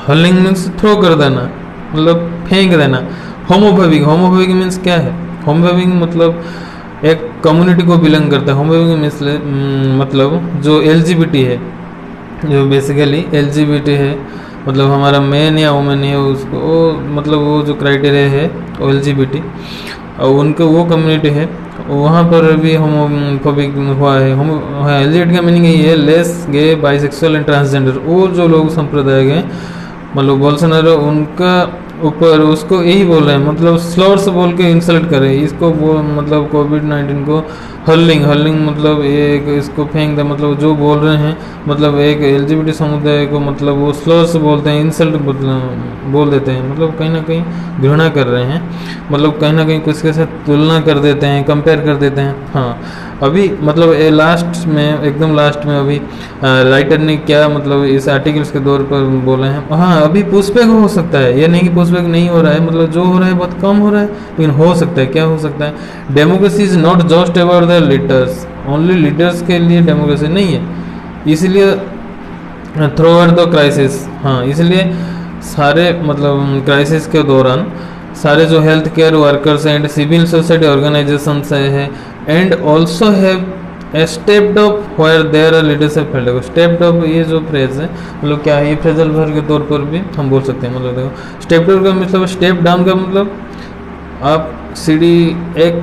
Hurling means throw कर देना, मतलब फेंक देना। होमोफोबिक, होमोफोबिक मीन्स क्या है? होमोफोबिक मतलब एक कम्युनिटी को बिलोंग करता है। होमोफोबिक मीन्स मतलब जो एलजीबीटी है, जो बेसिकली एलजीबीटी है, मतलब हमारा मैन या वुमेन है उसको मतलब वो जो क्राइटेरिया है वो एलजीबीटी, और उनको वो कम्युनिटी है वहाँ पर भी होमोफोबिक हुआ है। एलजीबीटी का मीनिंग यही है, less gay bisexual and transgender. वो जो लोग संप्रदाय के मतलब बोल्सोनारो उनका ऊपर उसको यही बोल रहे हैं, मतलब स्लर्स बोल के इंसल्ट करे इसको। वो मतलब कोविड-19 को हर्लिंग, हर्लिंग मतलब एक इसको फेंक दे, मतलब जो बोल रहे हैं मतलब एक एलजीबीटी समुदाय को मतलब वो स्लर्स बोलते हैं, इंसल्ट बोल देते हैं, मतलब कहीं ना कहीं घृणा कर रहे हैं, मतलब कहीं ना कहीं कुछ के साथ तुलना कर देते हैं, कंपेयर कर देते हैं। हाँ, अभी मतलब लास्ट में, एकदम लास्ट में अभी राइटर ने क्या मतलब इस आर्टिकल्स के दौर पर बोले हैं। हाँ, अभी पुशबैक हो सकता है, ये नहीं कि पुशबैक नहीं हो रहा है, मतलब जो हो रहा है बहुत कम हो रहा है, लेकिन हो सकता है। क्या हो सकता है? Democracy is not just about the leaders, only leaders के लिए डेमोक्रेसी नहीं है, इसलिए थ्रू आउट द क्राइसिस। हाँ, इसलिए सारे मतलब क्राइसिस के दौरान सारे जो health care workers and civil society organization है and also have stepped up where their are leadership failed. Stepped up ये जो फ्रेज है मतलब क्या है, ये फ्रेजल वर्ब के तौर पर भी हम बोल सकते हैं। मतलब देखो स्टेप्ड अप का मतलब, स्टेप डाउन का मतलब आप सीढ़ी एक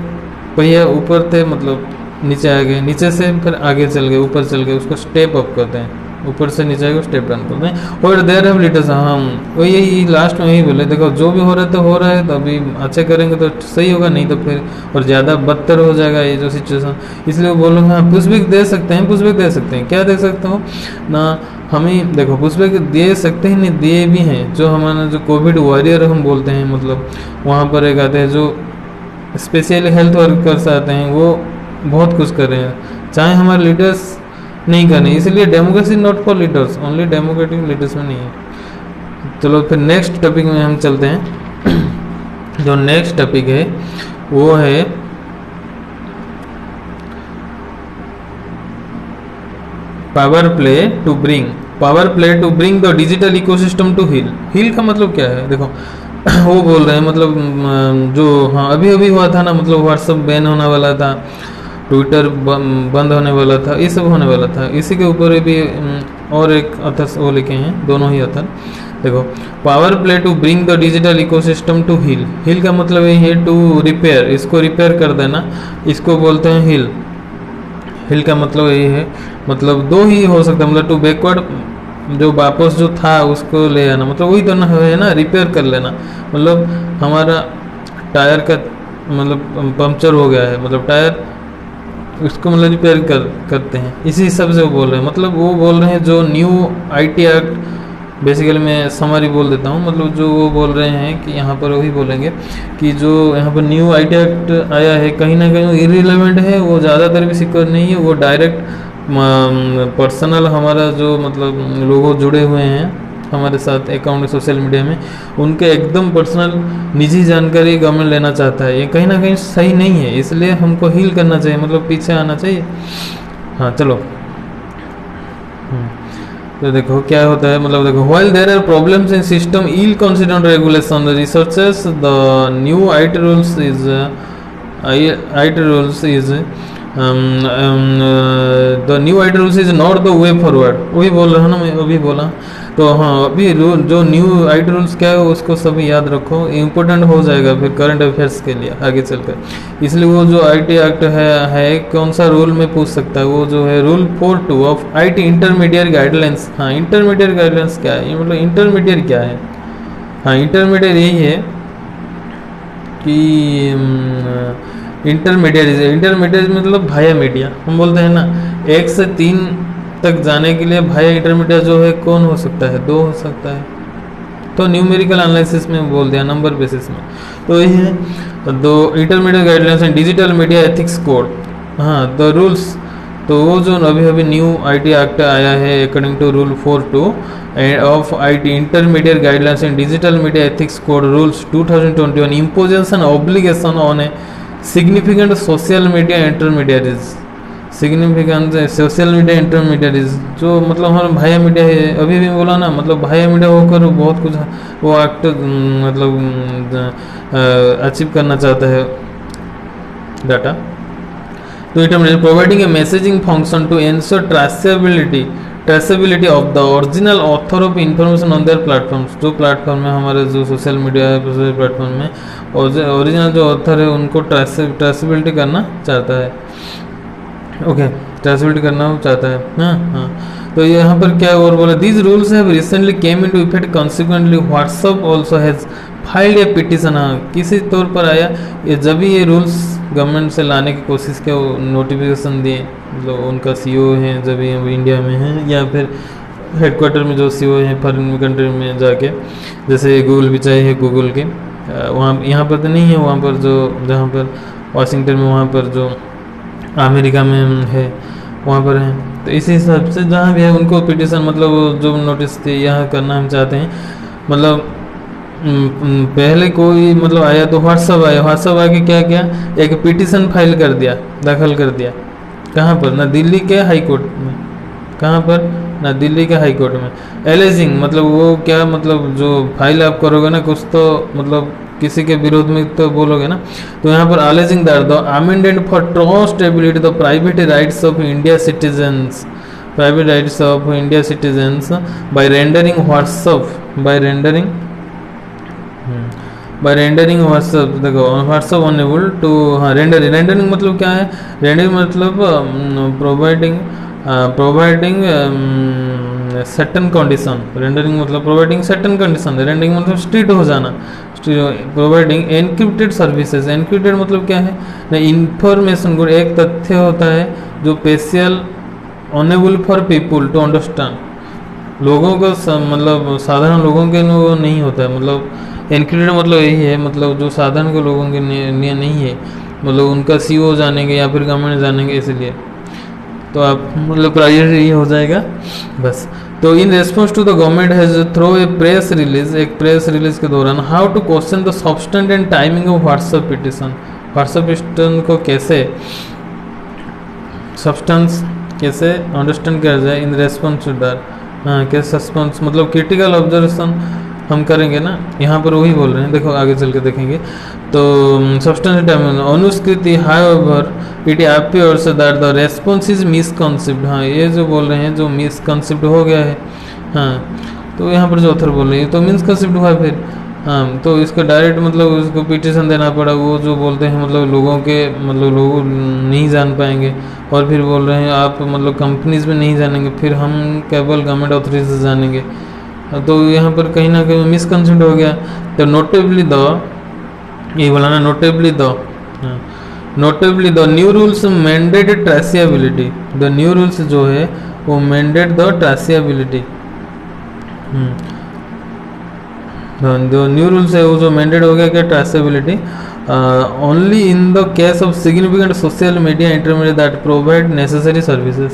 पहिया ऊपर थे मतलब नीचे आ गए, नीचे से फिर आगे चल गए, ऊपर चल गए, उसको स्टेप अप कहते हैं। ऊपर से नीचे आएगा स्टेप डाउन करते हैं। और देयर हैव लीडर्स, हम वो यही लास्ट में यही बोले, देखो जो भी हो रहा है तो हो रहा है, तो अभी अच्छे करेंगे तो सही होगा, नहीं तो फिर और ज़्यादा बदतर हो जाएगा ये जो सिचुएशन। इसलिए वो बोलूँगा हाँ पुशबैक दे सकते हैं, पुशबैक दे सकते हैं। क्या दे सकते हो ना, हमें देखो पुशबैक दे सकते हैं, नहीं दिए भी हैं। जो हमारा जो कोविड वॉरियर हम बोलते हैं, मतलब वहाँ पर एक आते हैं जो स्पेशली हेल्थ वर्कर्स आते हैं, वो बहुत कुछ कर रहे हैं, चाहे हमारे लीडर्स नहीं करने। इसलिए democracy not for leaders, only democratic leaders में नहीं है। चलो फिर नेक्स्ट टॉपिक में हम चलते हैं। जो नेक्स्ट टॉपिक है वो है power play to bring the digital ecosystem to heel. Heel का मतलब क्या है? देखो वो बोल रहे हैं मतलब जो हाँ अभी अभी हुआ था ना, मतलब व्हाट्सएप बैन होने वाला था, ट्विटर बंद होने वाला था, ये सब होने वाला था। इसी के ऊपर भी और एक अथर वो लिखे हैं, दोनों ही अथर। देखो power play to bring the digital ecosystem to heel. Heel का मतलब ये है टू रिपेयर, इसको रिपेयर कर देना, इसको बोलते हैं हील। हील का मतलब ये है, मतलब दो ही हो सकता है, मतलब टू बैकवर्ड, जो वापस जो था उसको ले आना, मतलब वही तो ना है ना, रिपेयर कर लेना। मतलब हमारा टायर का मतलब पंक्चर हो गया है, मतलब टायर उसको मतलब रिपेयर करते हैं, इसी हिसाब से वो बोल रहे हैं। मतलब वो बोल रहे हैं जो न्यू आईटी एक्ट, बेसिकली मैं समरी बोल देता हूँ, मतलब जो वो बोल रहे हैं कि यहाँ पर वही बोलेंगे कि जो यहाँ पर न्यू आईटी एक्ट आया है कहीं ना कहीं इररिलेवेंट है, वो ज़्यादातर भी सिक्योर नहीं है, वो डायरेक्ट पर्सनल हमारा जो मतलब लोग जुड़े हुए हैं हमारे साथ अकाउंट सोशल मीडिया में, उनके एकदम पर्सनल निजी जानकारी गवर्नमेंट लेना चाहता है। ये कहीं ना कहीं सही नहीं है, इसलिए हमको हील करना चाहिए, मतलब पीछे आना चाहिए। हाँ चलो तो देखो क्या होता है, मतलब देखो while there are problems in system ill considered regulation, the researchers the new IT rules is the new IT rules is not the way forward. वही बोल रहा हूँ ना मैं, अभी बोला तो हाँ, अभी जो न्यू आईटी रूल्स क्या है उसको सभी याद रखो, इम्पोर्टेंट हो जाएगा फिर करंट अफेयर्स के लिए आगे चलकर। इसलिए वो जो आईटी एक्ट है कौन सा रूल में पूछ सकता है, वो जो है rule 42 of IT intermediate guidelines. हाँ इंटरमीडिएट गाइडलाइंस क्या है, ये मतलब इंटरमीडिएट क्या है? हाँ इंटरमीडिएट यही है कि इंटरमीडिएट मतलब भाया मीडिया हम बोलते हैं ना, 1 से 3 तक जाने के लिए भाया इंटरमीडिएट जो है कौन हो सकता है, 2 हो सकता है। तो न्यूमेरिकल एनालिसिस में बोल दिया, नंबर बेसिस में। तो ये है दो intermediate guidelines and digital media ethics code. हाँ, द रूल्स, तो वो जो अभी अभी न्यू आईटी एक्ट आया है according to rule 4.2 of IT intermediate guidelines and digital media ethics code rules 2021 imposes an obligation on a significant social media intermediaries. Significant social media intermediaries जो मतलब हमारा भाया मीडिया है, अभी भी बोला ना, मतलब भाया मीडिया होकर बहुत कुछ वो एक्ट मतलब अचीव करना चाहता है डाटा। तो intermediate providing a messaging function to ensure traceability of the original author of information on their platforms. जो प्लेटफॉर्म है हमारे जो सोशल मीडिया है प्लेटफॉर्म में, ओरिजिनल जो ऑथर है उनको ट्रेसेबिलिटी करना चाहता है। ओके, ट्रेसेबिलिटी करना चाहता है। हाँ हाँ, तो यहाँ पर क्या और बोला, these rules have recently came into effect, consequently WhatsApp also has filed A petition. हाँ, किसी तौर पर आया ये जब भी ये रूल्स गवर्नमेंट से लाने की कोशिश किया, नोटिफिकेशन दिए, मतलब उनका सीईओ है जब ये इंडिया में है या फिर हेडक्वार्टर में जो सीईओ है फॉरेन कंट्री में जाके, जैसे गूगल भी चाहिए गूगल के वहाँ, यहाँ पर तो नहीं है, वहाँ पर जो जहाँ पर वाशिंगटन में, वहाँ पर जो अमेरिका में है वहाँ पर है। तो इसी हिसाब से जहाँ भी है उनको पिटीशन, मतलब जो नोटिस थी यहाँ करना हम चाहते हैं। मतलब पहले कोई मतलब आया तो व्हाट्सअप आके क्या किया, एक पिटीशन फाइल कर दिया, दाखिल कर दिया। कहाँ पर, ना दिल्ली के हाई कोर्ट में, कहाँ पर, ना दिल्ली के हाई कोर्ट में। एलेजिंग मतलब वो क्या, मतलब जो फाइल आप करोगे ना कुछ तो मतलब किसी के विरोध में तो बोलोगे ना, तो यहाँ पर alleging that the amendment for traceability the private rights of India citizens by rendering WhatsApp, देखो व्हाट्सएप अनेबल टू, हाँ रेंडरिंग मतलब क्या है, रेंडरिंग मतलब प्रोवाइडिंग सर्टेन कंडीशन, रेंडरिंग मतलब प्रोवाइडिंग सर्टेन कंडीशन, रेंडरिंग मतलब स्ट्रिक्ट हो जाना, प्रोवाइडिंग एनक्रिप्टेड सर्विसेज। एनक्रिप्टेड मतलब क्या है ना, इंफॉर्मेशन को एक तथ्य होता है जो special enable for people to understand, लोगों को मतलब साधारण लोगों के लिए वो नहीं होता है, मतलब एनक्रिप्टेड मतलब यही है, मतलब जो साधारण के लोगों के लिए नहीं है, मतलब उनका सीईओ जानेंगे या फिर गवर्नमेंट जानेंगे, इसलिए तो आप मतलब प्राइवेट ये हो जाएगा बस। तो in response to the government has throw a press release, एक प्रेस रिलीज के दौरान, how to question the substance and timing of WhatsApp petition, WhatsApp petition को कैसे सब्सटेंस कैसे अंडरस्टैंड किया जाए इन रेस्पॉन्स टू दैट। हाँ, कैसे सस्पेंस मतलब क्रिटिकल ऑब्जर्वेशन हम करेंगे ना, यहाँ पर वही बोल रहे हैं, देखो आगे चल के देखेंगे। तो सब्सटेंस टाइमिंग अनुस्कृति, however it appears that the response is misconceived. हाँ, ये जो बोल रहे हैं जो मिसकॉन्सेप्ट हो गया है, हाँ तो यहाँ पर जो ऑथर बोल रहे हैं तो मिसकॉन्सेप्ट हुआ फिर, हाँ तो इसका डायरेक्ट मतलब उसको पिटीशन देना पड़ा। वो जो बोलते हैं मतलब लोगों के मतलब लोग नहीं जान पाएंगे, और फिर बोल रहे हैं आप मतलब कंपनीज में नहीं जानेंगे, फिर हम केवल गवर्नमेंट अथॉरिटी से जानेंगे। तो यहाँ पर कहीं ना कहीं मिसकंसेप्ट हो गया। तो नोटेबली द, ये बोला ना notably the new rules mandate traceability, the new rules जो है वो मैंडेट द ट्रेसिएबिलिटी, जो न्यू रूल्स है वो जो मैंडेट हो गया क्या, traceability only in the case of significant social media intermediate that provide necessary services,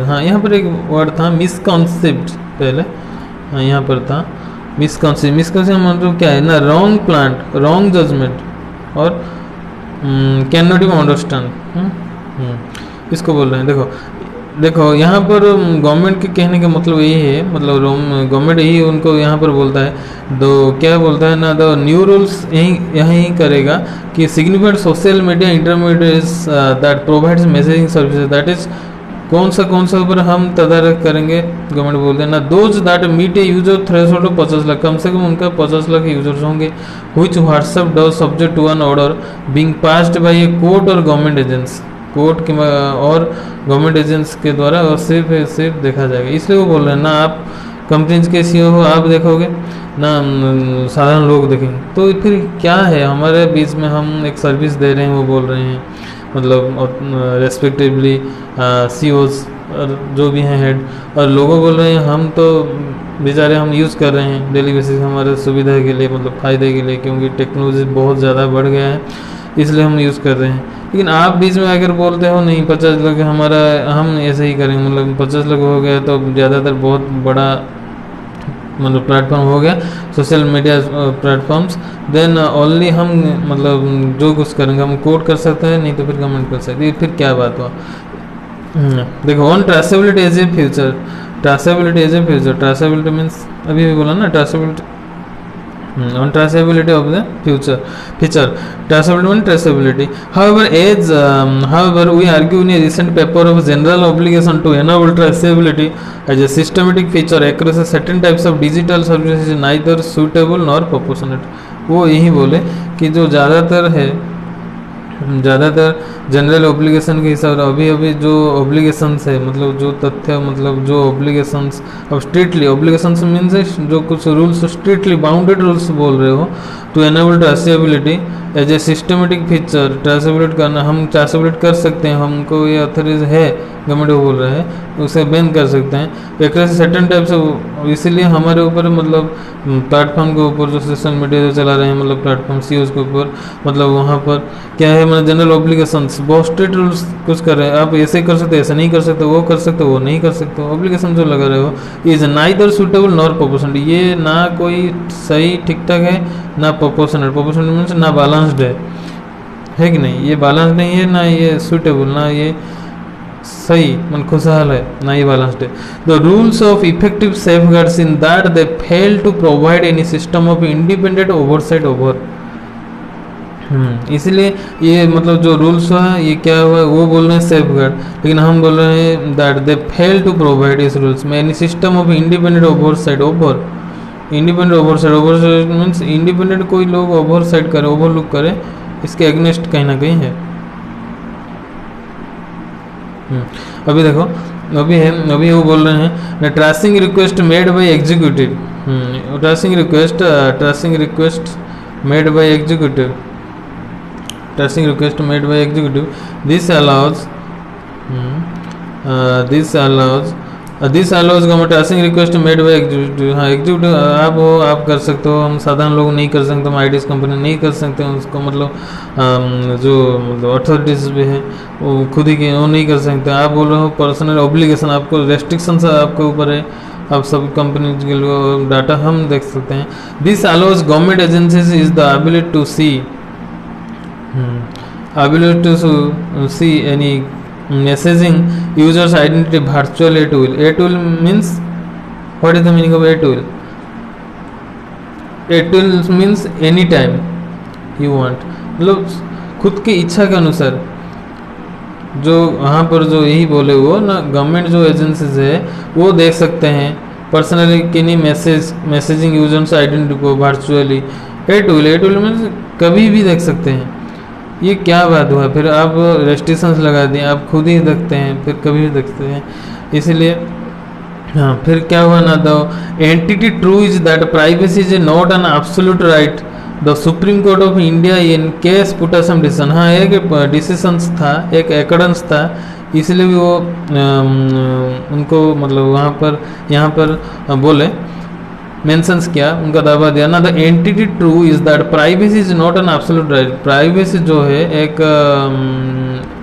हाँ यहाँ पर एक वर्ड था मिसकॉन्सेप्ट पहले, हाँ यहाँ पर था मिसकॉन्सेप्ट मतलब क्या है ना, रॉन्ग प्लांट, रॉन्ग जजमेंट और कैन नॉट इवन अंडरस्टैंड, इसको बोल रहे हैं। देखो यहाँ पर गवर्नमेंट के कहने का मतलब यही है, मतलब गवर्नमेंट यही उनको यहाँ पर बोलता है, तो क्या बोलता है ना, द न्यू रूल्स यही करेगा कि significant social media intermediates that provides messaging services, that is कौन सा ऊपर हम तदारक करेंगे, गवर्नमेंट बोलते हैं ना, those that meet a user threshold 50 lakh, कम से कम उनका 50 लाख यूजर्स होंगे, which WhatsApp does subject to an order being passed by a court और गवर्नमेंट एजेंसी, कोर्ट के और गवर्नमेंट एजेंट्स के द्वारा, और सिर्फ देखा जाएगा। इसलिए वो बोल रहे हैं ना, आप कंपनीज के सीईओ हो आप देखोगे ना, साधारण लोग देखेंगे। तो फिर क्या है, हमारे बीच में हम एक सर्विस दे रहे हैं, वो बोल रहे हैं मतलब रेस्पेक्टिवली सीईओज और जो भी हैं हेड, और लोगों बोल रहे हैं हम तो बेचारे हम यूज़ कर रहे हैं डेली बेसिस हमारे सुविधा के लिए, मतलब फ़ायदे के लिए, क्योंकि टेक्नोलॉजी बहुत ज़्यादा बढ़ गया है इसलिए हम यूज़ कर रहे हैं। लेकिन आप बीच में अगर बोलते हो नहीं 50 लोग हमारा, हम ऐसे ही करेंगे, मतलब 50 लोग हो गए तो ज़्यादातर बहुत बड़ा मतलब प्लेटफॉर्म हो गया social media platforms, then only हम मतलब जो कुछ करेंगे हम कोड कर सकते हैं, नहीं तो फिर कमेंट कर सकते हैं, फिर क्या बात हुआ। देखो on traceability as a future, traceability as a future, traceability means अभी भी बोला ना traceability, on traceability of the future feature, traceability means traceability. However, we argue in a recent paper of general obligation to enable traceability as a systematic feature across a certain types of digital services is neither suitable nor proportionate. वो यही बोले कि जो ज़्यादातर general obligation के हिसाब से अभी जो ऑब्लिगेशंस है, मतलब जो तथ्य, मतलब जो ऑब्लिगेशंस अब स्ट्रिक्टली ऑब्लिगेशंस मीन्स जो कुछ रूल्स स्ट्रिक्टली बाउंडेड रूल्स बोल रहे हो to enable traceability as a systematic feature, traceability करना, हम ट्रेसेबिलिटी कर सकते हैं, हमको ये अथॉरिटीज है, गवर्नमेंट को बोल रहा है उसे बैन कर सकते हैं एक तरह से सर्टेन टाइप से। इसीलिए हमारे ऊपर मतलब प्लेटफॉर्म के ऊपर जो सोशल मीडिया जो चला रहे हैं, मतलब प्लेटफॉर्म सीईओज के ऊपर, मतलब वहाँ पर क्या है, मतलब जनरल ऑब्लिगेशंस बहुत स्ट्रिक्ट रूल्स कुछ कर रहे हैं, आप ऐसे कर सकते, ऐसे नहीं कर सकते, वो कर सकते, वो नहीं कर सकते, ऑब्लिगेशन जो लगा रहे हो is neither suitable nor proportional, ये ना कोई सही ठीक ठाक है ना प्रोपोर्शनल, प्रोपोर्शनल मीन्स ना बैलेंस्ड है कि नहीं, ये बैलेंस नहीं है, ना ये सुटेबल, ना ये सही मन खुशहाल है, ना ये बैलेंस्ड है। The rules of effective safeguards in that they fail to provide any system of independent oversight over, इसलिए ये मतलब जो रूल्स है ये क्या हुआ, वो बोल रहे हैं सेफगार्ड, लेकिन हम बोल रहे हैं that they fail to provide इस रूल्स में any system of independent oversight over, independent oversight, oversight means independent कोई लोग ओवरसाइट करे, ओवरलुक करे, इसके अगेंस्ट कहीं ना कहीं है। अभी देखो अभी वो बोल रहे हैं tracing request made by executive, tracing request made by executive, tracing request made by executive, this allows government tracing request made by executive, हाँ एग्जीक्यूटिव आप हो, आप कर सकते हो, हम साधारण लोग नहीं कर सकते, हम आईटीज कंपनी नहीं कर सकते हैं उसको, मतलब जो मतलब अथॉरिटीज भी है वो खुद ही के वो नहीं कर सकते। आप बोल रहे हो पर्सनल ऑब्लिगेशन, आपको रेस्ट्रिक्शंस आपके ऊपर है, आप सब कंपनी के लिए डाटा हम देख सकते हैं। This allows government agencies is the ability to see any messaging users identity virtual a tool means what is the meaning of a tool means anytime you want, मतलब खुद की इच्छा के अनुसार, जो वहाँ पर जो यही बोले वो ना गवर्नमेंट जो एजेंसीज है वो देख सकते हैं पर्सनली किन्हीं मैसेजिंग यूजर्स आइडेंटिटी को वर्चुअली, ए टूल मीन्स कभी भी देख सकते हैं। ये क्या बात हुआ, फिर आप रेस्ट्रिक्शंस लगा दिए, आप खुद ही देखते हैं, फिर कभी भी देखते हैं, इसलिए हाँ फिर क्या हुआ ना, the entity true is that privacy is not an absolute right, the supreme court of India in case put some decision, हाँ एक डिसीजंस था, एक एक्रेडेंस था, इसलिए भी वो उनको मतलब वहाँ पर यहाँ पर बोले मेंशंस किया, उनका दावा दिया ना, the entity true is that privacy is not an absolute right, privacy जो है एक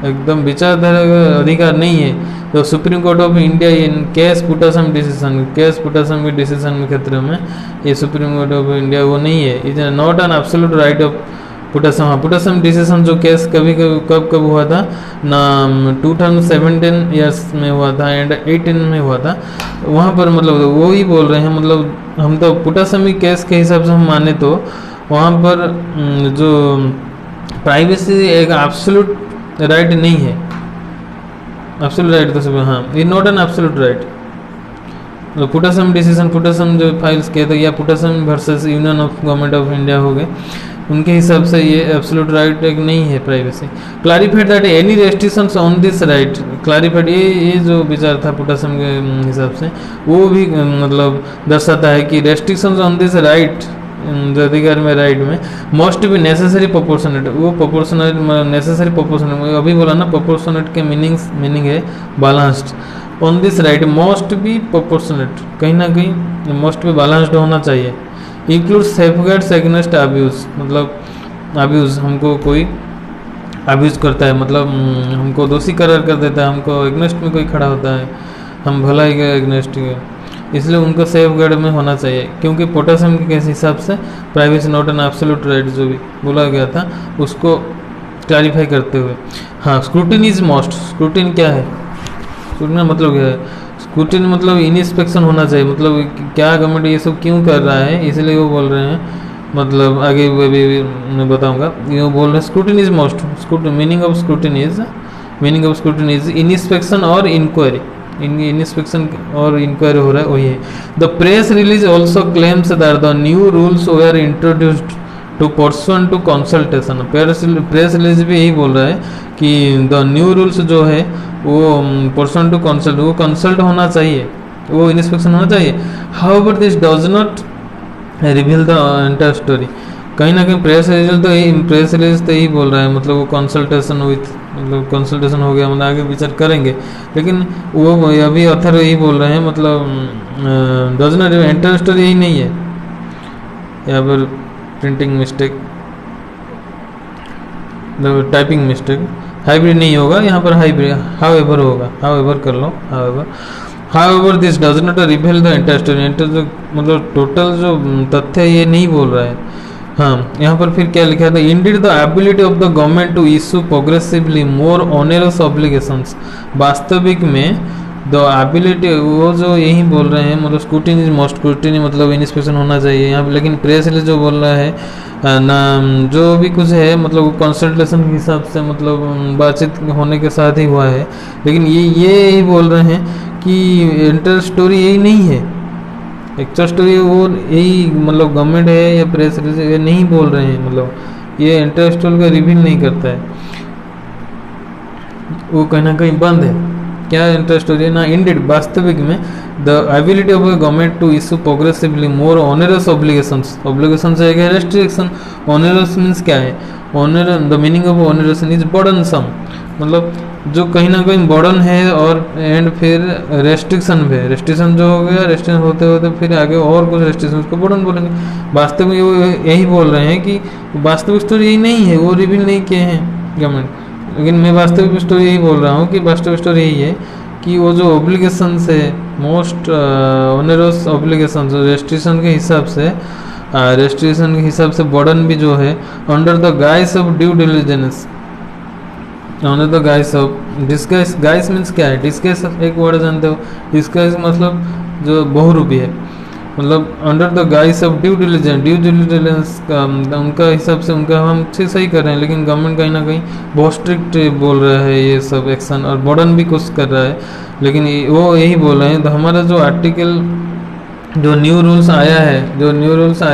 एकदम विचारधारा का अधिकार नहीं है। तो supreme court of India in case Puttaswamy decision, case Puttaswamy के डिसीजन के क्षेत्र में ये सुप्रीम कोर्ट ऑफ इंडिया वो नहीं है, is not an absolute right of Puttaswamy. हाँ पुटासम डिसीजन जो केस कब हुआ था ना, 2017 ईयर्स में हुआ था एंड 18 में हुआ था, वहाँ पर मतलब वो ही बोल रहे हैं, मतलब हम तो पुटासमी केस के हिसाब से हम माने तो वहाँ पर जो प्राइवेसी एक एब्सोल्यूट राइट नहीं है, एब्सोल्यूट राइट तो सब हाँ ये not an absolute right. Puttaswamy decision, Puttaswamy जो फाइल्स किए थे या Puttaswamy versus union of government of India हो गए, उनके हिसाब से ये एब्सोल्यूट राइट नहीं है privacy. Clarified that any restrictions on this right, clarified ये जो विचार था पोटासियम के हिसाब से वो भी मतलब दर्शाता है कि रेस्ट्रिक्शंस ऑन दिस राइट, जो अधिकार में राइट में मोस्ट भी नेसेसरी प्रोपोर्शनेट, वो प्रोपोर्शनेट नेसेसरी प्रोपोर्शनेट अभी बोला ना, प्रोपोर्शनेट के मीनिंग है balanced. On this right most भी प्रोपोर्शनेट, कहीं ना कहीं मोस्ट भी बैलेंस्ड होना चाहिए। इंक्लूड सेफगार्ड्स अगेंस्ट अब्यूज, मतलब अब्यूज, हमको कोई अब्यूज करता है मतलब हमको दोषी करार कर देता है, हमको एग्नेस्ट में कोई खड़ा होता है, हम भलाई के एग्नेस्ट के, इसलिए उनको सेफ गार्ड में होना चाहिए। क्योंकि पोटासियम के हिसाब से privacy not an absolute right जो भी बोला गया था उसको क्लैरिफाई करते हुए। हाँ, स्क्रूटिनी इज मोस्ट, स्क्रूटिनी क्या है, स्क्रूटिनी मतलब क्या है, स्क्रूटिनी मतलब इंस्पेक्शन होना चाहिए, मतलब क्या गवर्नमेंट ये सब क्यों कर रहा है, इसलिए वो बोल रहे हैं, मतलब आगे भी मैं बताऊंगा। ये बोल रहे हैं scrutiny is most, meaning of scrutiny is inspection और इंक्वायरी, इंस्पेक्शन और इंक्वायरी हो रहा है वही है। The press release also claims that the new rules were introduced to person to consultation, press release भी यही बोल रहा है कि द न्यू रूल्स जो है वो पर्सन टू कंसल्ट, वो कंसल्ट होना चाहिए, वो इंस्पेक्शन होना चाहिए। However this does not reveal the entire story, कहीं ना कहीं प्रेस रिलीज तो यही बोल रहा है, मतलब वो कंसल्टेशन विथ, मतलब कंसल्टेशन हो गया, मतलब आगे विचार करेंगे, लेकिन वो अभी ऑथर यही बोल रहे हैं, मतलब डज नॉट एंटायर स्टोरी यही नहीं है, यहाँ पर printing mistake, typing mistake, hybrid नहीं होगा यहाँ पर, हाइब्रिड हाउएवर होगा, हाउएवर कर लो, however this does not reveal the entire story, मतलब टोटल जो तथ्य है ये नहीं बोल रहा है। हाँ, यहाँ पर फिर क्या लिखा था, indeed the ability of the government to issue progressively more onerous obligations, वास्तविक में द एबिलिटी, वो जो यही बोल रहे हैं, मतलब स्क्रूटिनी मोस्ट, स्क्रूटिनी मतलब इंस्पेक्शन होना चाहिए यहाँ पर, लेकिन प्रेस रिलीज जो बोल रहा है ना, जो भी कुछ है मतलब कंसल्टेशन के हिसाब से, मतलब बातचीत होने के साथ ही हुआ है, लेकिन ये यही बोल रहे हैं कि एंटायर स्टोरी यही नहीं है, एक्चुअल स्टोरी वो यही, मतलब गवर्नमेंट है या प्रेस रिलीज ये नहीं बोल रहे हैं, मतलब ये एंटायर स्टोरी का रिवील नहीं करता है, वो कहीं ना कहीं बंद है। क्या एंटायर स्टोरी है ना, इंडेड वास्तविक में the ability of government to issue progressively more onerous obligations, obligation से एक है रेस्ट्रिक्शन, ऑनरस मीन्स क्या है, honour, the meaning of onerous is burdensome, मतलब जो कहीं ना कहीं बर्डन है, और एंड फिर रेस्ट्रिक्शन भी है, रेस्ट्रिक्शन जो हो गया, रेस्ट्रिक्शन होते होते फिर आगे और कुछ रेस्ट्रिक्शन, उसको बर्डन बोलेंगे। वास्तव में वो यही बोल रहे हैं कि वास्तविक स्टोरी यही नहीं है, वो रिवील नहीं किए हैं गवर्नमेंट, लेकिन मैं वास्तविक स्टोरी यही बोल रहा हूँ कि वास्तविक स्टोरी यही है कि वो जो ऑब्लिगेशन है, मोस्ट ऑनरस ऑब्लिगेशन, जो रेस्ट्रिक्शन के हिसाब से बर्डन भी जो है, under the guys of due diligence, under the guys of disguise, guys means क्या है, डिस्गाइस एक वर्ड जानते हो, डिस्गाइस मतलब जो बहुरूपी है, मतलब under the guys of due diligence का उनका हिसाब से उनका हम सही कर रहे हैं, लेकिन गवर्नमेंट कहीं ना कहीं बहुत स्ट्रिक्ट बोल रहा है ये सब एक्शन, और बर्डन भी कुछ कर रहा है, लेकिन वो यही बोल रहे हैं। तो हमारा जो आर्टिकल, जो न्यू रूल्स आया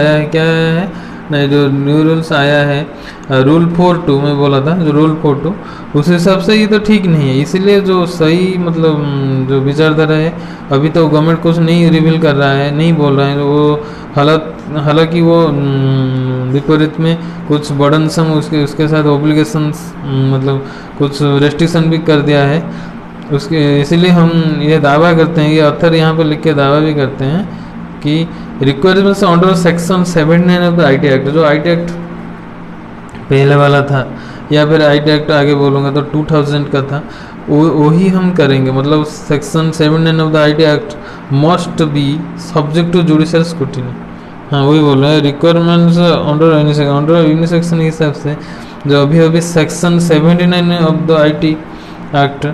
है क्या है, नहीं, जो न्यू रूल्स आया है रूल 4.2 में बोला था, जो रूल 4.2 उस हिसाब से ये तो ठीक नहीं है, इसीलिए जो सही मतलब जो विचारधारा है, अभी तो गवर्नमेंट कुछ नहीं रिवील कर रहा है, नहीं बोल रहा है, वो हालांकि वो विपरीत में कुछ बर्डनसम उसके साथ ऑब्लिगेशंस, मतलब कुछ रेस्ट्रिक्शन भी कर दिया है उसके, इसीलिए हम ये दावा करते हैं, ये ऑथर यहाँ पर लिख के दावा भी करते हैं कि requirements under section 79 of the IT act, जो IT एक्ट पहले वाला था, या फिर IT एक्ट आगे बोलूँगा तो 2000 का था, वही हम करेंगे, मतलब section 79 of the IT act must be subject to judicial scrutiny. हाँ, वही बोल रहे हैं, रिक्वायरमेंट्स अंडर यूनिसेक्शन के हिसाब से जो अभी section 79 of the IT act,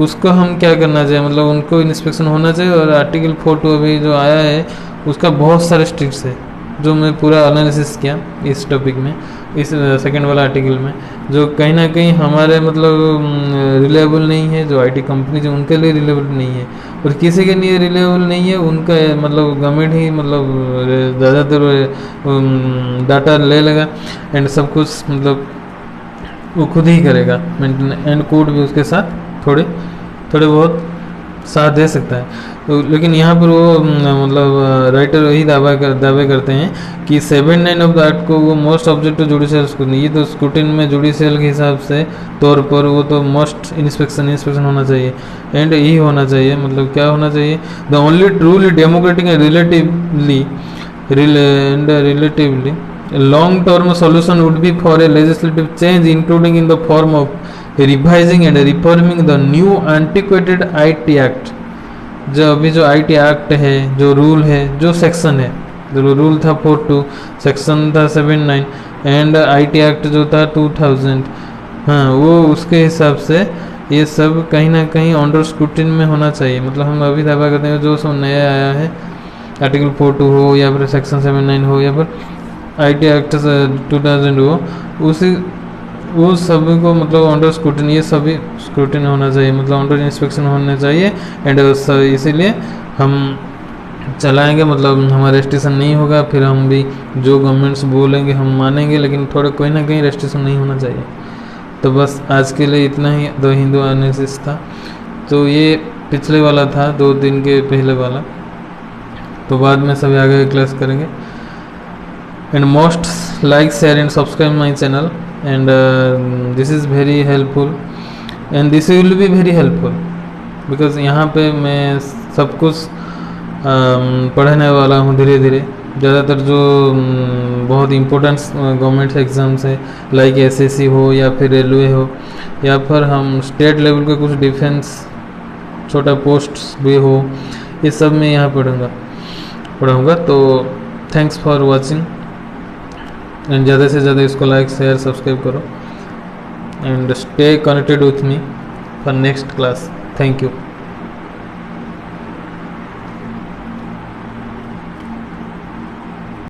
उसको हम क्या करना चाहिए, मतलब उनको इंस्पेक्शन होना चाहिए, और आर्टिकल 4.2 अभी जो आया है उसका बहुत सारे स्ट्रिक्ट्स है, जो मैं पूरा एनालिसिस किया इस टॉपिक में, इस सेकंड वाला आर्टिकल में, जो कहीं ना कहीं हमारे मतलब रिलायबल नहीं है, जो आईटी कंपनी जो उनके लिए रिलायबल नहीं है और किसी के लिए रिलायबल नहीं है, उनका मतलब गवर्नमेंट ही मतलब ज़्यादातर डाटा ले लेगा एंड सब कुछ मतलब वो खुद ही करेगा मेंटेन, एंड कोड भी उसके साथ थोड़े थोड़े बहुत साथ दे सकता है। तो लेकिन यहाँ पर वो मतलब राइटर वही दावे करते हैं कि 7.9 ऑफ द एक्ट को वो most object to judicial scrutiny, ये तो स्क्रूटिन में जुडिशियल के हिसाब से तौर पर वो तो मोस्ट इंस्पेक्शन होना चाहिए एंड यही होना चाहिए। मतलब क्या होना चाहिए, the only truly democratic and relatively long term solution would be for a legislative change including in the form of revising and reforming the new antiquated IT Act। जो अभी जो IT एक्ट है, जो रूल है, जो section है, जो rule था 42, सेक्शन था 79 एंड IT एक्ट जो था 2000, हाँ वो उसके हिसाब से ये सब कहीं ना कहीं अंडर स्क्रूटिन में होना चाहिए। मतलब हम अभी दावा करते हैं जो सब नया आया है, आर्टिकल 42 हो या फिर सेक्शन 79 हो या फिर IT एक्ट 2000 हो, उसी वो सभी को मतलब अंडर स्क्रूटिन, ये सभी स्क्रूटिन होना चाहिए, मतलब अंडर इंस्पेक्शन होना चाहिए एंड इसीलिए हम चलाएंगे। मतलब हमारा रेस्ट्रिक्शन नहीं होगा, फिर हम भी जो गवर्नमेंट्स बोलेंगे हम मानेंगे, लेकिन थोड़ा कोई ना कहीं रेस्ट्रिक्शन नहीं होना चाहिए। तो बस आज के लिए इतना ही द हिंदू एनालिसिस था। तो ये पिछले वाला था 2 दिन के पहले वाला, तो बाद में सभी आगे क्लास करेंगे। And most like, share and subscribe my channel, and this is very helpful and this will be very helpful because यहाँ पे मैं सब कुछ पढ़ने वाला हूँ धीरे धीरे। ज़्यादातर जो बहुत इम्पोर्टेंट गवर्नमेंट एग्ज़ाम्स है लाइक SSC हो या फिर रेलवे हो या फिर हम स्टेट लेवल के कुछ डिफेंस छोटा पोस्ट भी हो, ये सब मैं यहाँ पढ़ूँगा। तो थैंक्स फॉर वॉचिंग एंड ज़्यादा से ज़्यादा इसको लाइक शेयर सब्सक्राइब करो and stay connected with me for next class. Thank you.